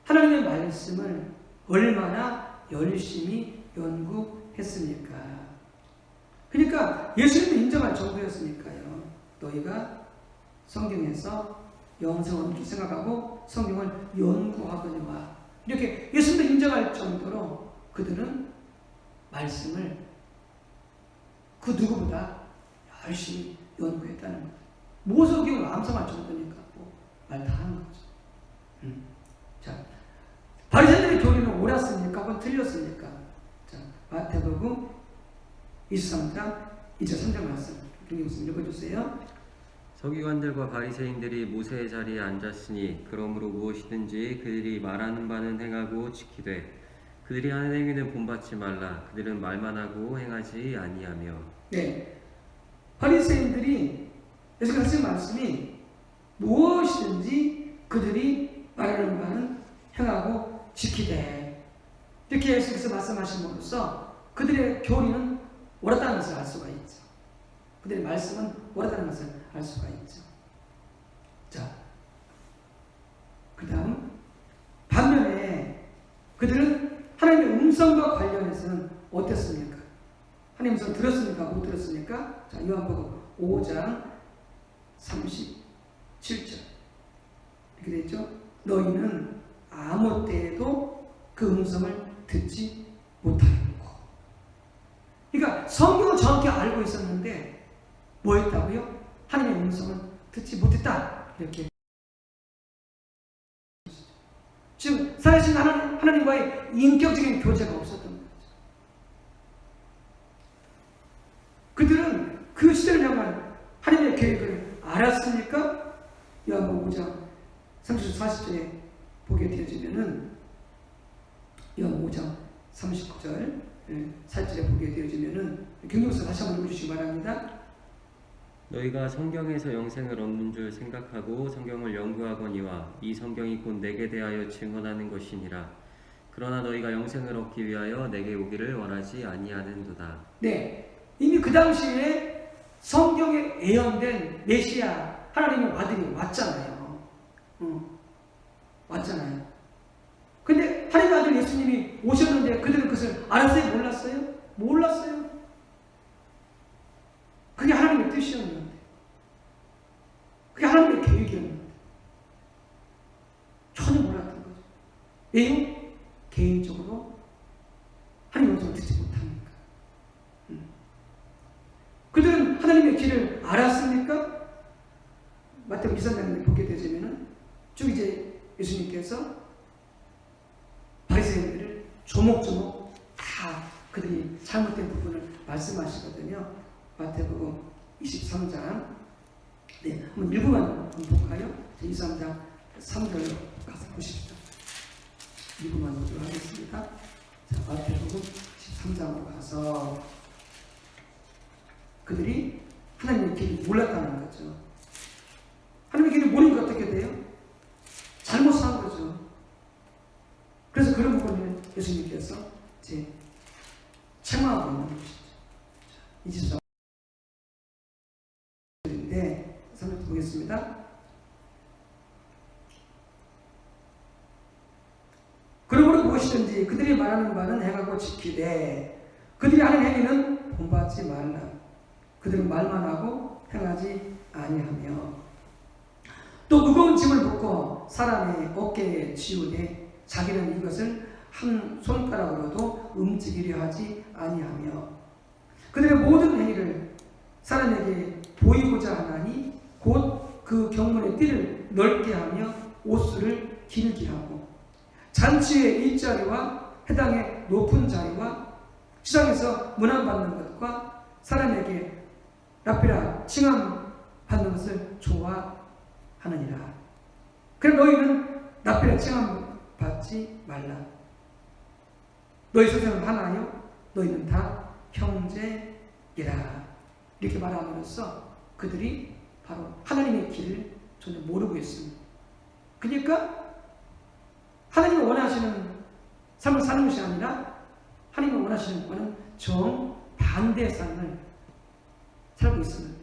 하나님의 말씀을 얼마나 열심히 연구했습니까? 그러니까 예수님도 인정할 정도였으니까요. 너희가 성경에서 영생을 얻을 줄 생각하고 성경을 연구하거니와 이렇게 예수님도 인정할 정도로 그들은 말씀을 그 누구보다 열심히 연구했다는 거죠. 모세오경을 암송할 정도니까 말 다 하는 거죠. 자, 바리새인들의 교리는 옳았습니까? 혹은 틀렸습니까? 자, 마태복음 23장 2절 3절 말씀 김경수 읽어주세요. 서기관들과 바리새인들이 모세의 자리에 앉았으니 그러므로 무엇이든지 그들이 말하는 바는 행하고 지키되 그들이 하는 행위는 본받지 말라. 그들은 말만 하고 행하지 아니하며. 네, 바리새인들이 예수께서 하신 말씀이 무엇이든지 그들이 말하는 바는 행하고 지키되, 이렇게 예수께서 말씀하심으로써 그들의 교리는 옳았다는 것을 알 수가 있죠. 그들의 말씀은 옳았다는 것을 알 수가 있죠. 자, 그 다음 반면에 그들은 하나님의 음성과 관련해서는 어땠습니까? 하나님의 음성 들었습니까? 못 들었습니까? 자, 요한복음 5장 37절 이렇게 되어 있죠. 너희는 아무 때에도 그 음성을 듣지 못하였고. 그러니까 성경을 정확히 알고 있었는데 뭐 했다고요? 하나님의 음성을 듣지 못했다. 이렇게. 지금 살아계신 하나님과의 인격적인 교제가 없었던 거죠. 그들은 그 시대를 향한 하나님의 계획을 알았습니까? 요한복음 5장 30절 40절에 보게 되어지면은, 요한복음 5장 39절 4절에 보게 되어지면은, 경경서 다시 한번 읽어주시기 바랍니다. 너희가 성경에서 영생을 얻는 줄 생각하고 성경을 연구하거니와 이 성경이 곧 내게 대하여 증언하는 것이니라. 그러나 너희가 영생을 얻기 위하여 내게 오기를 원하지 아니하는도다. 네, 이미 그 당시에 성경에 예언된 메시아 하나님의 아들이 왔잖아요. 왔잖아요. 근데 하나님의 아들 예수님이 오셨는데 그들은 그것을 알았어요? 몰랐어요? 몰랐어요. 그게 하나님의 뜻이었는데, 그게 하나님의 계획이었는데 전혀 몰랐던 거죠. 왜요? 개인적으로 하나님의 음성을 듣지 못하니까. 그들은 하나님의 길을 알았습니까? 마태복음 23장에 보게 되자면은 쭉 이제 예수님께서 바리새인들을 조목조목 다 그들이 잘못된 부분을 말씀하시거든요. 마태복음 23장, 네, 한번 읽고만 볼까요? 23장 3절 가서 보십시오. 읽고만 보도록 하겠습니다. 자, 마태복음 13장으로 가서 그들이 하나님의 길을 몰랐다는 거죠. 하나님의 길을 모르니까 어떻게 돼요? 잘못 산 거죠. 그래서 그런 부분을 예수님께서 이제 책망하고 있는 것이죠. 24절인데 3절 보겠습니다. 그러므로 무엇이든지 그들이 말하는 바는 행하고 지키되 그들이 하는 행위는 본받지 말라. 그들은 말만 하고 행하지 아니하며 또 무거운 짐을 묶고 사람의 어깨에 지우되 자기는 이것을 한 손가락으로도 움직이려 하지 아니하며 그들의 모든 행위를 사람에게 보이고자 하나니 곧 그 경문의 띠를 넓게 하며 옷수를 길게 하고 잔치의 일자리와 해당의 높은 자리와 시장에서 문안받는 것과 사람에게 랍비라 칭함 받는 것을 좋아하느니라. 그럼 너희는 랍비라 칭함 받지 말라. 너희 선생은 하나요? 너희는 다 형제이라. 이렇게 말함으로써 그들이 바로 하나님의 길을 전혀 모르고 있습니다. 그러니까 하나님이 원하시는 삶을 사는 것이 아니라 하나님이 원하시는 것과는 정반대의 삶을 살고 있습니다.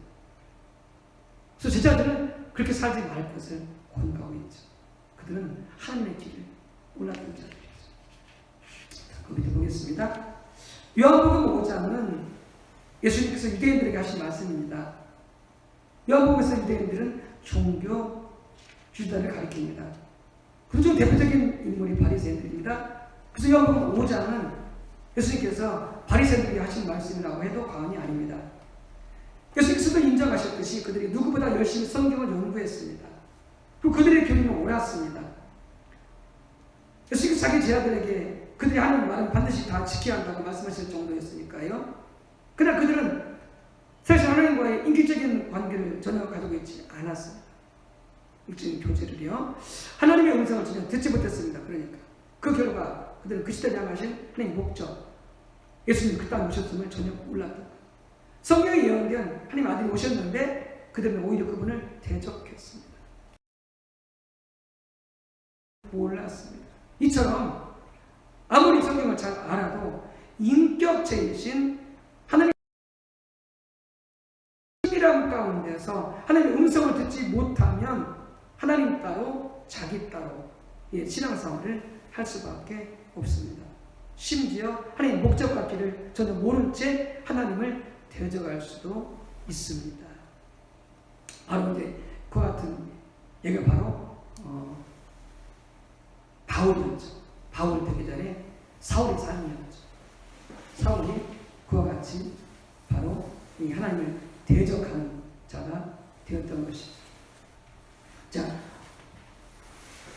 그래서 제자들은 그렇게 살지 말 것을 권고하고 있죠. 그들은 하나님의 길을 몰랐던 자들이었어요. 거기도 보겠습니다. 요한복음 5장은 예수님께서 유대인들에게 하신 말씀입니다. 요한복음에서 유대인들은 종교 주자를 가리킵니다. 그 중 대표적인 인물이 바리새인들입니다. 그래서 요한복음 5장은 예수님께서 바리새인들에게 하신 말씀이라고 해도 과언이 아닙니다. 예수님께서도 인정하셨듯이 그들이 누구보다 열심히 성경을 연구했습니다. 그리고 그들의 교리는 옳았습니다. 예수님께서 자기 제자들에게 그들이 하는 말은 반드시 다 지켜야 한다고 말씀하실 정도였으니까요. 그러나 그들은 사실 하나님과의 인격적인 관계를 전혀 가지고 있지 않았습니다. 일적인 교제를요. 하나님의 음성을 전혀 듣지 못했습니다. 그러니까 그 결과 그들은 그 시대를 향하신 하나님의 목적, 예수님 그 땅에 오셨음을 전혀 몰랐다. 성경에 예언된 하나님 아들이 오셨는데 그들은 오히려 그분을 대적했습니다. 몰랐습니다. 이처럼 아무리 성경을 잘 알아도 인격체이신 하나님의 신비람 가운데서 하나님의 음성을 듣지 못하면 하나님 따로 자기 따로 신앙생활을 할 수밖에 없습니다. 심지어 하나님 목적 같기를 전혀 모른 채 하나님을 대적할 수도 있습니다. 바로 이제 그와 같은 얘기가 바로 바울이었죠. 바울이 되기 전에 사울의 삶이었죠. 사울이 그와 같이 바로 이 하나님을 대적하는 자가 되었던 것이죠. 자,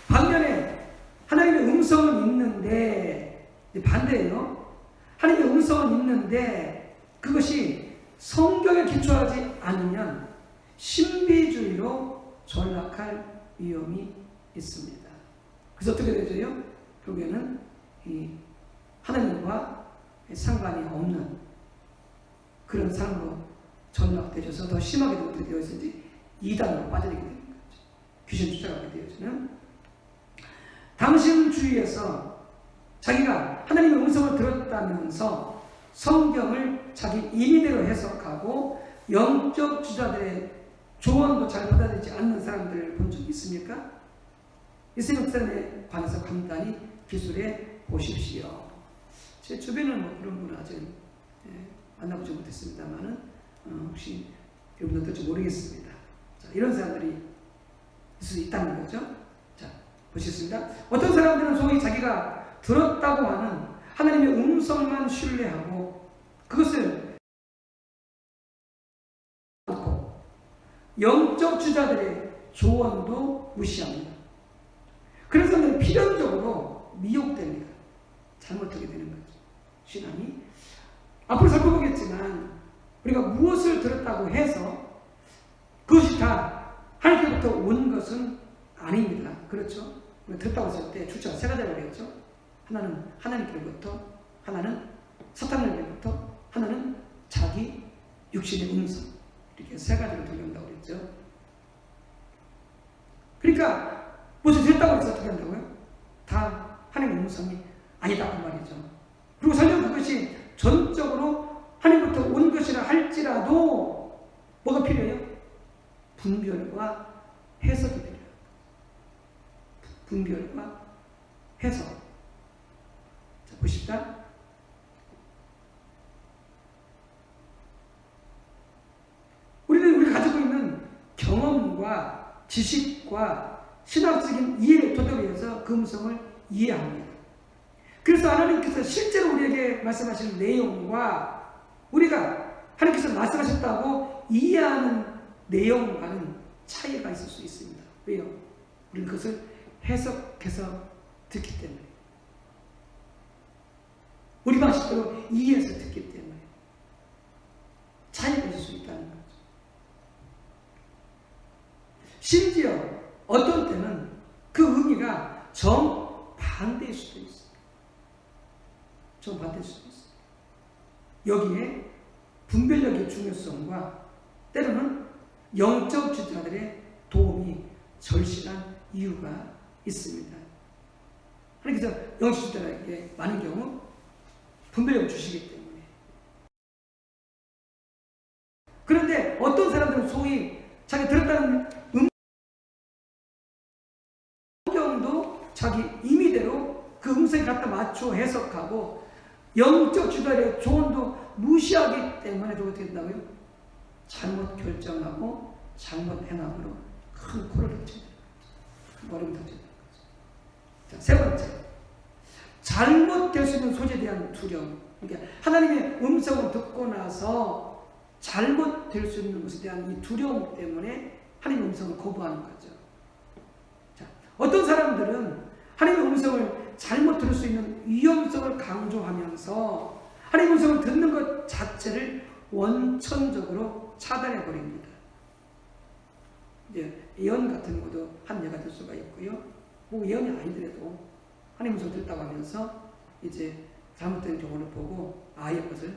반면에 하나님의 음성은 있는데 반대예요. 하나님의 음성은 있는데 그것이 성경에 기초하지 않으면 신비주의로 전락할 위험이 있습니다. 그래서 어떻게 되죠? 결국에는 이 하나님과 상관이 없는 그런 삶으로 전락되셔서 더 심하게 어떻게 되어있는지 이단으로 빠져들게 되는 거죠. 귀신 쫓아가게 되어지는. 당신 주위에서 자기가 하나님의 음성을 들었다면서 성경을 자기 임의대로 해석하고 영적 주자들의 조언도 잘 받아들이지 않는 사람들을 본 적 있습니까? 있으면 그 사람에 관해서 간단히 기술해 보십시오. 제 주변에는 뭐 그런 분은 아직 만나보지 못했습니다만은 혹시 여러분도 어떨지 모르겠습니다. 자, 이런 사람들이 있을 수 있다는 거죠. 자, 보시겠습니다. 어떤 사람들은 소위 자기가 들었다고 하는 하나님의 음성만 신뢰하고 그것을 않고 영적 주자들의 조언도 무시합니다. 그런 사람들은 필연적으로 미혹됩니다. 잘못하게 되는 거죠. 신앙이. 앞으로 살펴보겠지만 우리가 무엇을 들었다고 해서 그것이 다 하나님께로부터 온 것은 아닙니다. 그렇죠? 들었다고 했을 때 출처가 세 가지라고 했죠. 하나는 하나님께로부터, 하나는 사탄에게로부터, 하나는 자기 육신의 음성. 이렇게 세 가지로 들린다고 그랬죠. 그러니까 무엇을 들었다고 해서 어떻게 한다고요? 다 하나님의 음성이 아니다 그 말이죠. 그리고 설령 그것이 전적으로 하나님부터 온 것이라 할지라도 뭐가 필요해요? 분별과 해석이 필요해요. 분별과 해석. 자, 보십시다. 우리가 가지고 있는 경험과 지식과 신학적인 이해를 토대로 해서 그 음성을 이해합니다. 그래서 하나님께서 실제로 우리에게 말씀하시는 내용과 우리가 하나님께서 말씀하셨다고 이해하는 내용과는 차이가 있을 수 있습니다. 왜요? 우리는 그것을 해석해서 듣기 때문에, 우리 방식대로 이해해서 듣기 때문에 차이가 있을 수 있다는 거죠. 심지어 어떤 때는 그 의미가 정반대일 수도 있어요. 정반대일 수도 있어요. 여기에 분별력의 중요성과 때로는 영적 주자들의 도움이 절실한 이유가 있습니다. 하나님께서 영적 주자들에게 많은 경우 분별력을 주시기 때문에. 그런데 어떤 사람들은 소위 자기 들었다는 성경도 자기 임의대로 그 음성에 갖다 맞춰 해석하고 영적 주자들의 조언도 무시하기 때문에 어떻게 된다고요? 잘못 결정하고 잘못 행함으로 큰 코를 다치게 되는 거죠. 머리를 다치게 되는 거죠. 자, 세 번째, 잘못될 수 있는 소재에 대한 두려움. 그러니까 하나님의 음성을 듣고 나서 잘못될 수 있는 것에 대한 이 두려움 때문에 하나님의 음성을 거부하는 거죠. 자, 어떤 사람들은 하나님의 음성을 잘못 들을 수 있는 위험성을 강조하면서 하나님의 음성을 듣는 것 자체를 원천적으로 차단해 버립니다. 이제 예언 같은 것도 한 예가 될 수가 있고요. 뭐 예언이 아니더라도 하나님 음성 듣다고 하면서 이제 잘못된 경우를 보고 아예 것을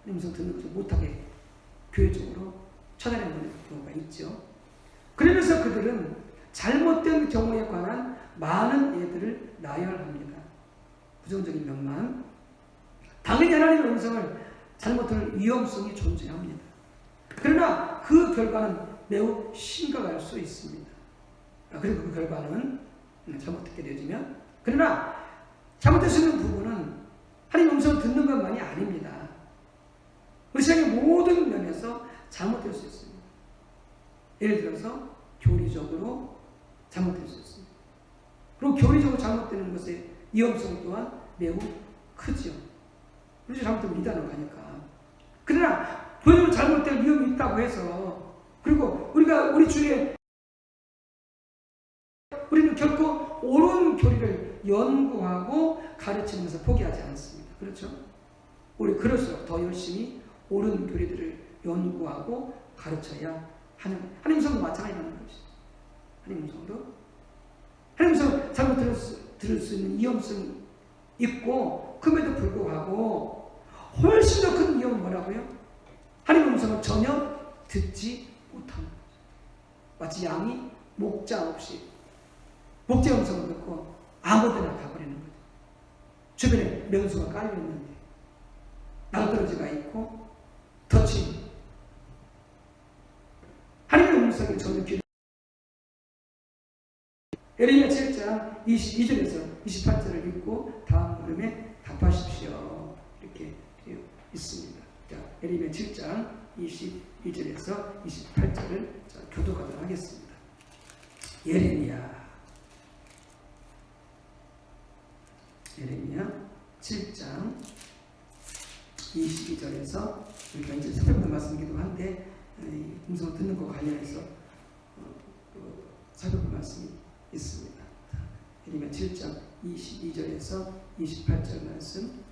하나님 음성 듣는 것을 못하게 교회적으로 쳐다내는 경우가 있죠. 그러면서 그들은 잘못된 경우에 관한 많은 예들을 나열합니다. 부정적인 면만. 당연히 하나님의 음성을 잘못 들을 위험성이 존재합니다. 그러나 그 결과는 매우 심각할 수 있습니다. 그리고 그 결과는 잘못 듣게 되어지면, 그러나 잘못될 수 있는 부분은 하나님의 음성을 듣는 것만이 아닙니다. 우리 세상의 모든 면에서 잘못될 수 있습니다. 예를 들어서 교리적으로 잘못될 수 있습니다. 그리고 교리적으로 잘못되는 것의 위험성 또한 매우 크죠. 그래서 잘못되면 이단으로 가니까. 그러나 교리적으로 잘못될 위험이 있다고 해서, 그리고 우리 주위에 우리는 결코 옳은 교리를 연구하고 가르치면서 포기하지 않습니다. 그렇죠? 우리 그럴수록 더 열심히 옳은 교리들을 연구하고 가르쳐야 하는, 하나님 성도 마찬가지라는 것이죠. 하나님 성도 하나님 성 잘못 들을 수 있는 위험성이 있고, 그럼에도 불구하고 훨씬 더 큰 위험은 뭐라고요? 하나님 음성을 전혀 듣지 못하는 거죠. 마치 양이 목자 없이 목자 음성을 듣고 아무데나 가버리는 거죠. 주변에 명수가 깔려있는데 낭떠러지가 있고 덫이, 하나님의 음성이 전혀 귀를, 에레미야 7장 22절에서 28절을 읽고 다음 물음에 답하십시오. 이렇게 되어 있습니다. 자, 에레미야 7장 22절에서 28절을 교독하도록 하겠습니다. 예레미야 7장 22절에서 우리가 이제 살펴보는 말씀이기도 한데, 음성을 듣는 것과 관련해서 살펴볼 말씀이 있습니다. 예레미야 7장 22절에서 28절 말씀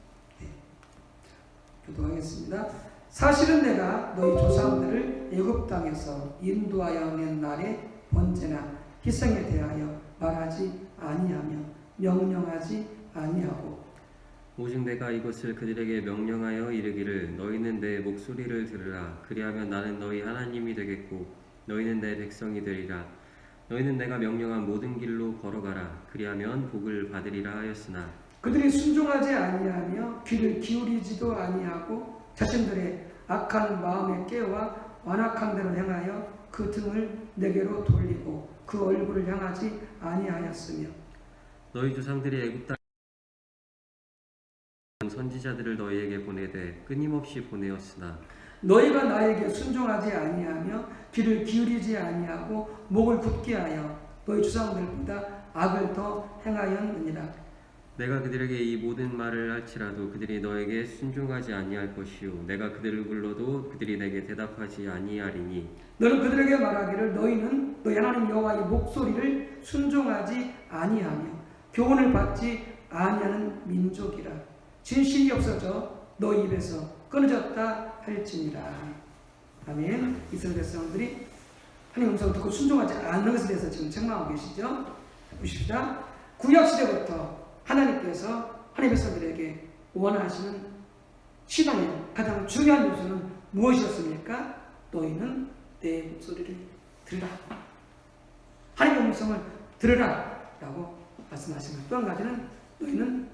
교독하겠습니다. 사실은 내가 너희 조상들을 애굽 땅에서 인도하여 낸 날에 번제나 희생에 대하여 말하지 아니하며 명령하지 아니하고, 오직 내가 이것을 그들에게 명령하여 이르기를 너희는 내 목소리를 들으라. 그리하면 나는 너희 하나님이 되겠고 너희는 내 백성이 되리라. 너희는 내가 명령한 모든 길로 걸어가라. 그리하면 복을 받으리라 하였으나 그들이 순종하지 아니하며 귀를 기울이지도 아니하고 자신들의 악한 마음에 깨와 완악한 대로 행하여 그 등을 내게로 돌리고 그 얼굴을 향하지 아니하였으며, 너희 조상들이 애굽 땅 선지자들을 너희에게 보내되 끊임없이 보내었으나 너희가 나에게 순종하지 아니하며 귀를 기울이지 아니하고 목을 굳게 하여 너희 조상들보다 악을 더 행하였느니라. 내가 그들에게 이 모든 말을 할지라도 그들이 너에게 순종하지 아니할 것이요 내가 그들을 불러도 그들이 내게 대답하지 아니하리니 너는 그들에게 말하기를 너희는 너희 하나님 여호와의 목소리를 순종하지 아니하며 교훈을 받지 아니하는 민족이라. 진실이 없어져 너희 입에서 끊어졌다 할지니라. 아멘. 이스라엘 백성들이 하나님 음성을 듣고 순종하지 않는 것에 대해서 지금 책망하고 계시죠. 보십시다. 구약시대부터 하나님께서 하나님 백성들에게 원하시는 신앙의 가장 중요한 요소는 무엇이었습니까? 너희는 내 목소리를 들으라. 하나님의 음성을 들으라 라고 말씀하시는, 또 한 가지는 너희는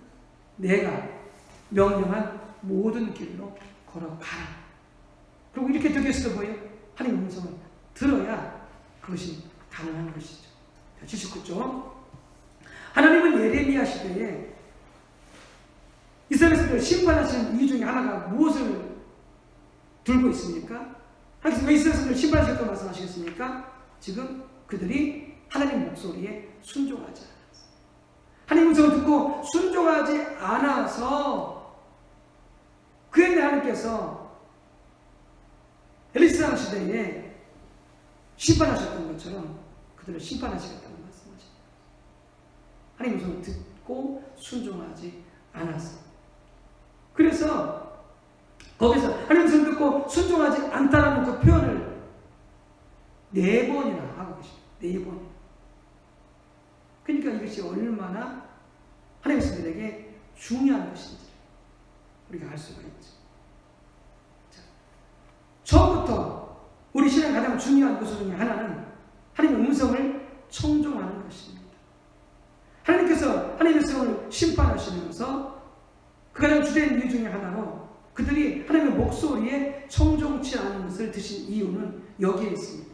내가 명령한 모든 길로 걸어가라. 그리고 이렇게 되게 있어 보여. 하나님의 음성을 들어야 그것이 가능한 것이죠. 79쪽. 하나님은 예레미야 시대에 이스라엘 백성들을 심판하신 이유 중에 하나가 무엇을 들고 있습니까? 하나님께서 왜 이스라엘 백성들을 심판하셨다고 말씀하시겠습니까? 지금 그들이 하나님 목소리에 순종하지 않았어요. 하나님 음성을 듣고 순종하지 않아서 그에 하나님께서 엘리사랑 시대에 심판하셨던 것처럼 그들을 심판하시겠다는 말씀하십니다. 하나님 음성을 듣고 순종하지 않았어요. 그래서 거기서 하나님 음성을 듣고 순종하지 않다라는 그 표현을 4번이나 하고 계십니다. 4번. 그러니까 이것이 얼마나 하나님 백성들에게 중요한 것인지 우리가 알 수가 있죠. 자, 처음부터 신앙의 가장 중요한 요소 중에 하나는 하나님의 음성을 청종하는 것입니다. 하나님께서 하나님의 음성을 심판하시면서 그 가장 주된 이유 중에 하나로 그들이 하나님의 목소리에 청종치 않은 것을 드신 이유는 여기에 있습니다.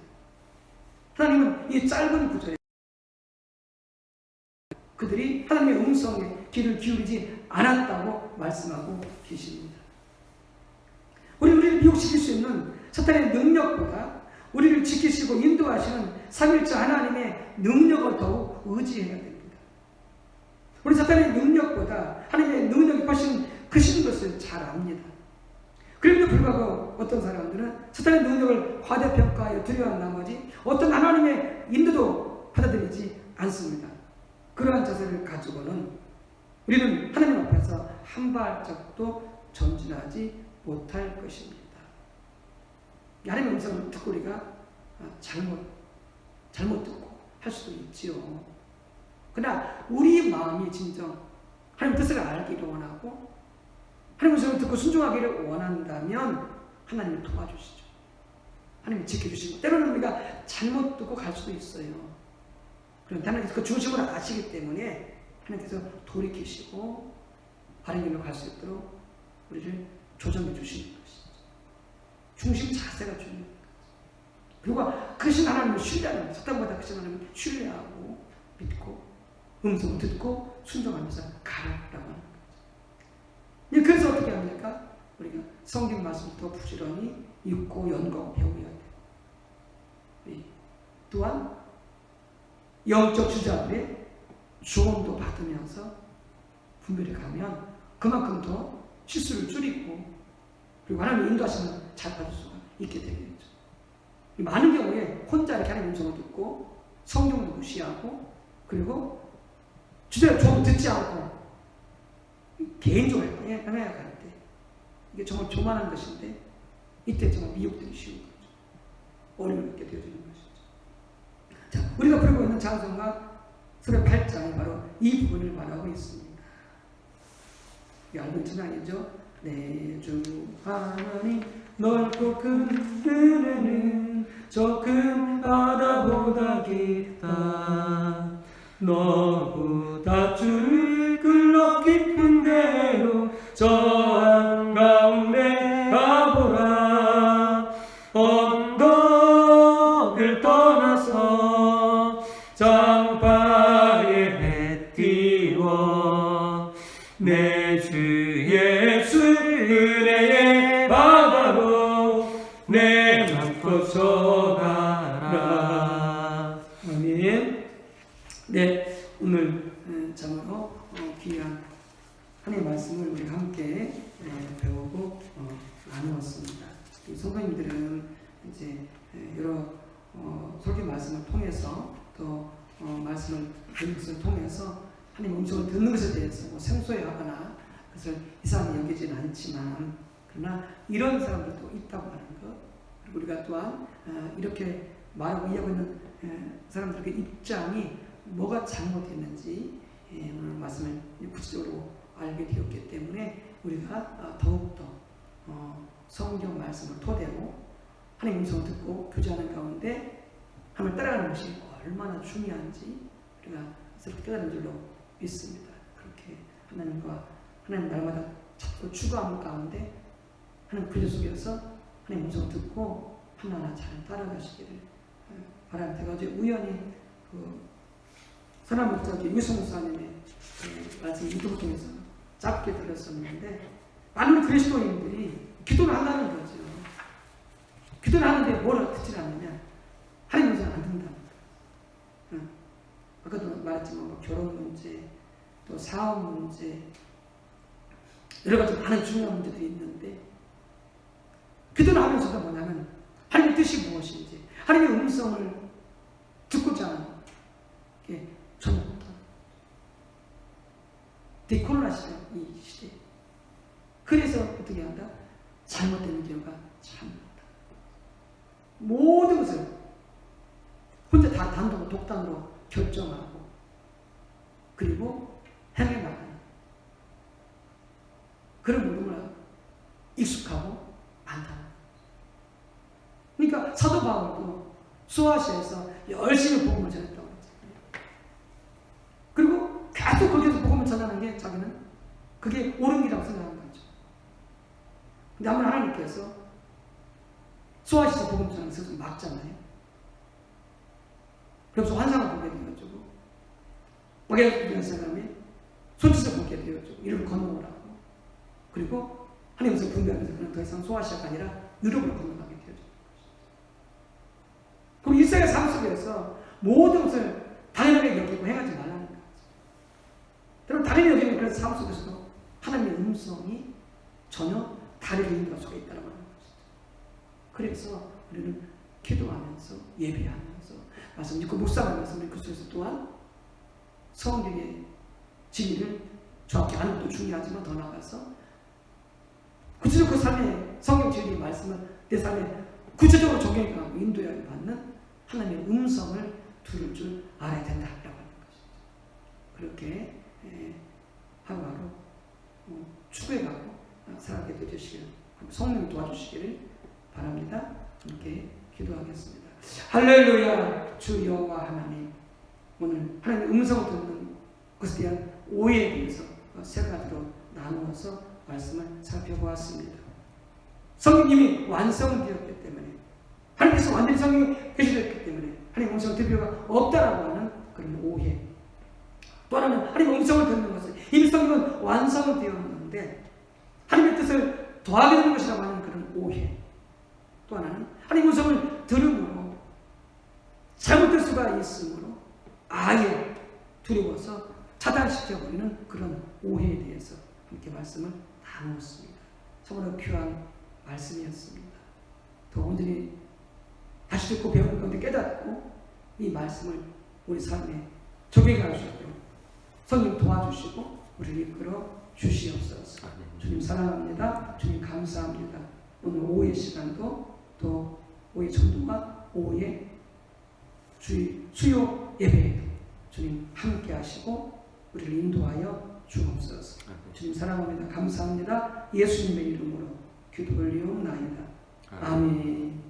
하나님은 이 짧은 구절에 그들이 하나님의 음성에 귀를 기울이지 않았다고 말씀하고 계십니다. 우리를 미혹시킬 수 있는 사탄의 능력보다 우리를 지키시고 인도하시는 삼위일체 하나님의 능력을 더욱 의지해야 됩니다. 우리 사탄의 능력보다 하나님의 능력이 훨씬 크신 것을 잘 압니다. 그럼에도 불구하고 어떤 사람들은 사탄의 능력을 과대평가하여 두려워한 나머지 어떤 하나님의 인도도 받아들이지 않습니다. 그러한 자세를 가지고는 우리는 하나님 앞에서 한 발짝도 전진하지 못할 것입니다. 하나님의 음성을 듣고 우리가 잘못 듣고 할 수도 있지요. 그러나 우리 마음이 진정 하나님 뜻을 알기를 원하고 하나님의 음성을 듣고 순종하기를 원한다면 하나님이 도와주시죠. 하나님이 지켜주시고 때로는 우리가 잘못 듣고 갈 수도 있어요. 그럼 하나님께서 그 중심을 아시기 때문에 하나님께서 돌이키시고 바른 길로 갈 수 있도록 우리를 조정해 주시는 것이죠. 중심 자세가 중요합니다. 그리고 크신 하나님을 신뢰하는 거예요. 사탄보다 크신 하나님을 신뢰하고 믿고 음성을 듣고 순종하면서 가라라고 하는 거죠. 그래서 어떻게 합니까? 우리가 성경 말씀을 더 부지런히 읽고 연구하고 배워야 돼요. 또한 영적 주자들의 조언도 받으면서 분별해 가면 그만큼 더 실수를 줄이고 그리고 하나님의 인도하심을 잘 받을 수가 있게 되겠죠. 많은 경우에 혼자 이렇게 하나님의 음성을 듣고 성경도 무시하고 그리고 주제를 조언도 듣지 않고 개인적으로 행해야 할 때 이게 정말 조만한 것인데 이때 정말 미혹되기 쉬운 거죠. 어려움을 겪게 되어지는 것이죠. 자, 우리가 부르고 있는 찬송가 새벽 8장이 바로 이 부분을 말하고 있습니다. 얇은 찬양이죠. 내 주 하나님 넓고 큰 은혜는 저 큰 바다보다 깊다. 너보다 주를 끌러 깊은 데로 저 한가운데 가보라. 언덕을 떠나서 장파에 해 띄워 내 주 예수 은혜의 바다로 내 맘 뻗쳐가라. 아멘. 네, 오늘 참으로 귀한 하나님의 말씀을 우리 함께 배우고 나누었습니다. 성도님들은 이제 여러 설교 말씀을 통해서 또 말씀을 듣는 것을 통해서 하나님의 음성을 듣는 것에 대해서 생소해하거나 그것을 이상하게 여기지는 않지만 그러나 이런 사람들도 있다고 하는 것 그리고 우리가 또한 이렇게 말하고 이야기하고 있는 사람들의 입장이 뭐가 잘못됐는지 오늘 말씀을 구체적으로 알게 되었기 때문에 우리가 더욱더 성경 말씀을 토대로 하나님의 음성을 듣고 교제하는 가운데 하나님을 따라가는 것이 얼마나 중요한지 우리가 새롭게 깨달은 줄로 믿습니다. 그렇게 하나님과 하나님 날마다 찾고 추구하는 가운데 하나님 구조 속에서 하나님 음성을 듣고 하나하나 잘 따라가시기를 바랍니다. 제가 어제 우연히 선한 목자기 유성 목사님의 말씀 유튜브 통해서 짧게 들었었는데 많은 그리스도인들이 기도를 한다는 거죠. 기도를 하는데 뭘 듣지 않느냐? 하나님 음성을 안 듣는답니다. 아까도 말했지만 뭐 결혼 문제, 또 사업 문제, 여러 가지 많은 중요한 문제들이 있는데 기도를 하면서도 뭐냐면 하나님의 뜻이 무엇인지 하나님의 음성을 듣고자 하는 게 전혀 못하는 코로나 시대 이 시대 그래서 어떻게 한다? 잘못되는 경우가 참 많다. 모든 것을 혼자 다 단독 독단으로 결정하고 그리고 행해나가는 그런 모든 걸 익숙하고 많다. 그러니까 사도 바울도 수아시아에서 열심히 복음을 전했다고 했잖아요. 그리고 계속 거기서 복음을 전하는 게 자기는 그게 옳은 길이라고 생각하는 거죠. 근데 한번 하나님께서 수아시아 복음 전하는 것을 막잖아요. 그래서 환상을 보게 되어가지고 막에 있는 사람이 손짓을 보게 되어가지고 이를 건너오라고. 그리고 하나님께서 분별하면서 그는 더 이상 소아시아가 아니라 유럽으로 건너가게 되어집니다. 그럼 일상의 삶 속에서 모든 것을 당연하게 여기고 행하지 말라는 거죠. 여러분 당연히 여기는 그런 삶 속에서도 하나님의 음성이 전혀 다른 인도가 속에 있다는 거죠. 그래서 우리는 기도하면서 예배하면서 말씀 읽고 묵상하면서 우리 그 속에서 또한 성경의 진리를 정확히 아는 것도 중요하지만 더 나아가서 구체적으로 그 삶의 성경 진리의 말씀을 내 삶에 구체적으로 적용하고 인도하게 받는 하나님의 음성을 들을 줄 알아야 된다라고 하는 것이죠. 그렇게 하루하루 추구해가고 살아가게 되시길 성령이 도와주시기를 바랍니다. 함께 기도하겠습니다. 할렐루야. 주 여호와 하나님, 오늘 하나님의 음성을 듣는 것에 대한 오해에 대해서 세 가지로 나누어서 말씀을 살펴보았습니다. 성령님이 완성되었기 때문에, 하나님께서 완전히 성령이 계시되었기 때문에 하나님의 음성을 들을 필요가 없다라고 하는 그런 오해. 또 하나는 하나님의 음성을 듣는 것은 이미 성령은 완성되었는데 하나님의 뜻을 더하게 되는 것이라고 하는 그런 오해. 또 하나는 하나님의 음성을 들음으로 잘못될 수가 있으므로 아예 두려워서 차단시켜버리는 그런 오해에 대해서 함께 말씀을 나누었습니다. 참으로 귀한 말씀이었습니다. 더 온전히 다시 듣고 배우는 가운데 깨닫고 이 말씀을 우리 삶에 적용해 갈 수 있도록 성령 도와주시고 우리를 이끌어 주시옵소서. 주님 사랑합니다. 주님 감사합니다. 오늘 오후의 시간도 또 오후의 전도와 오후의 수요 예배에도 주님 함께 하시고 우리를 인도하여 주옵소서. 주님 사랑합니다. 감사합니다. 예수님의 이름으로 기도 올리옵나이다. 아멘.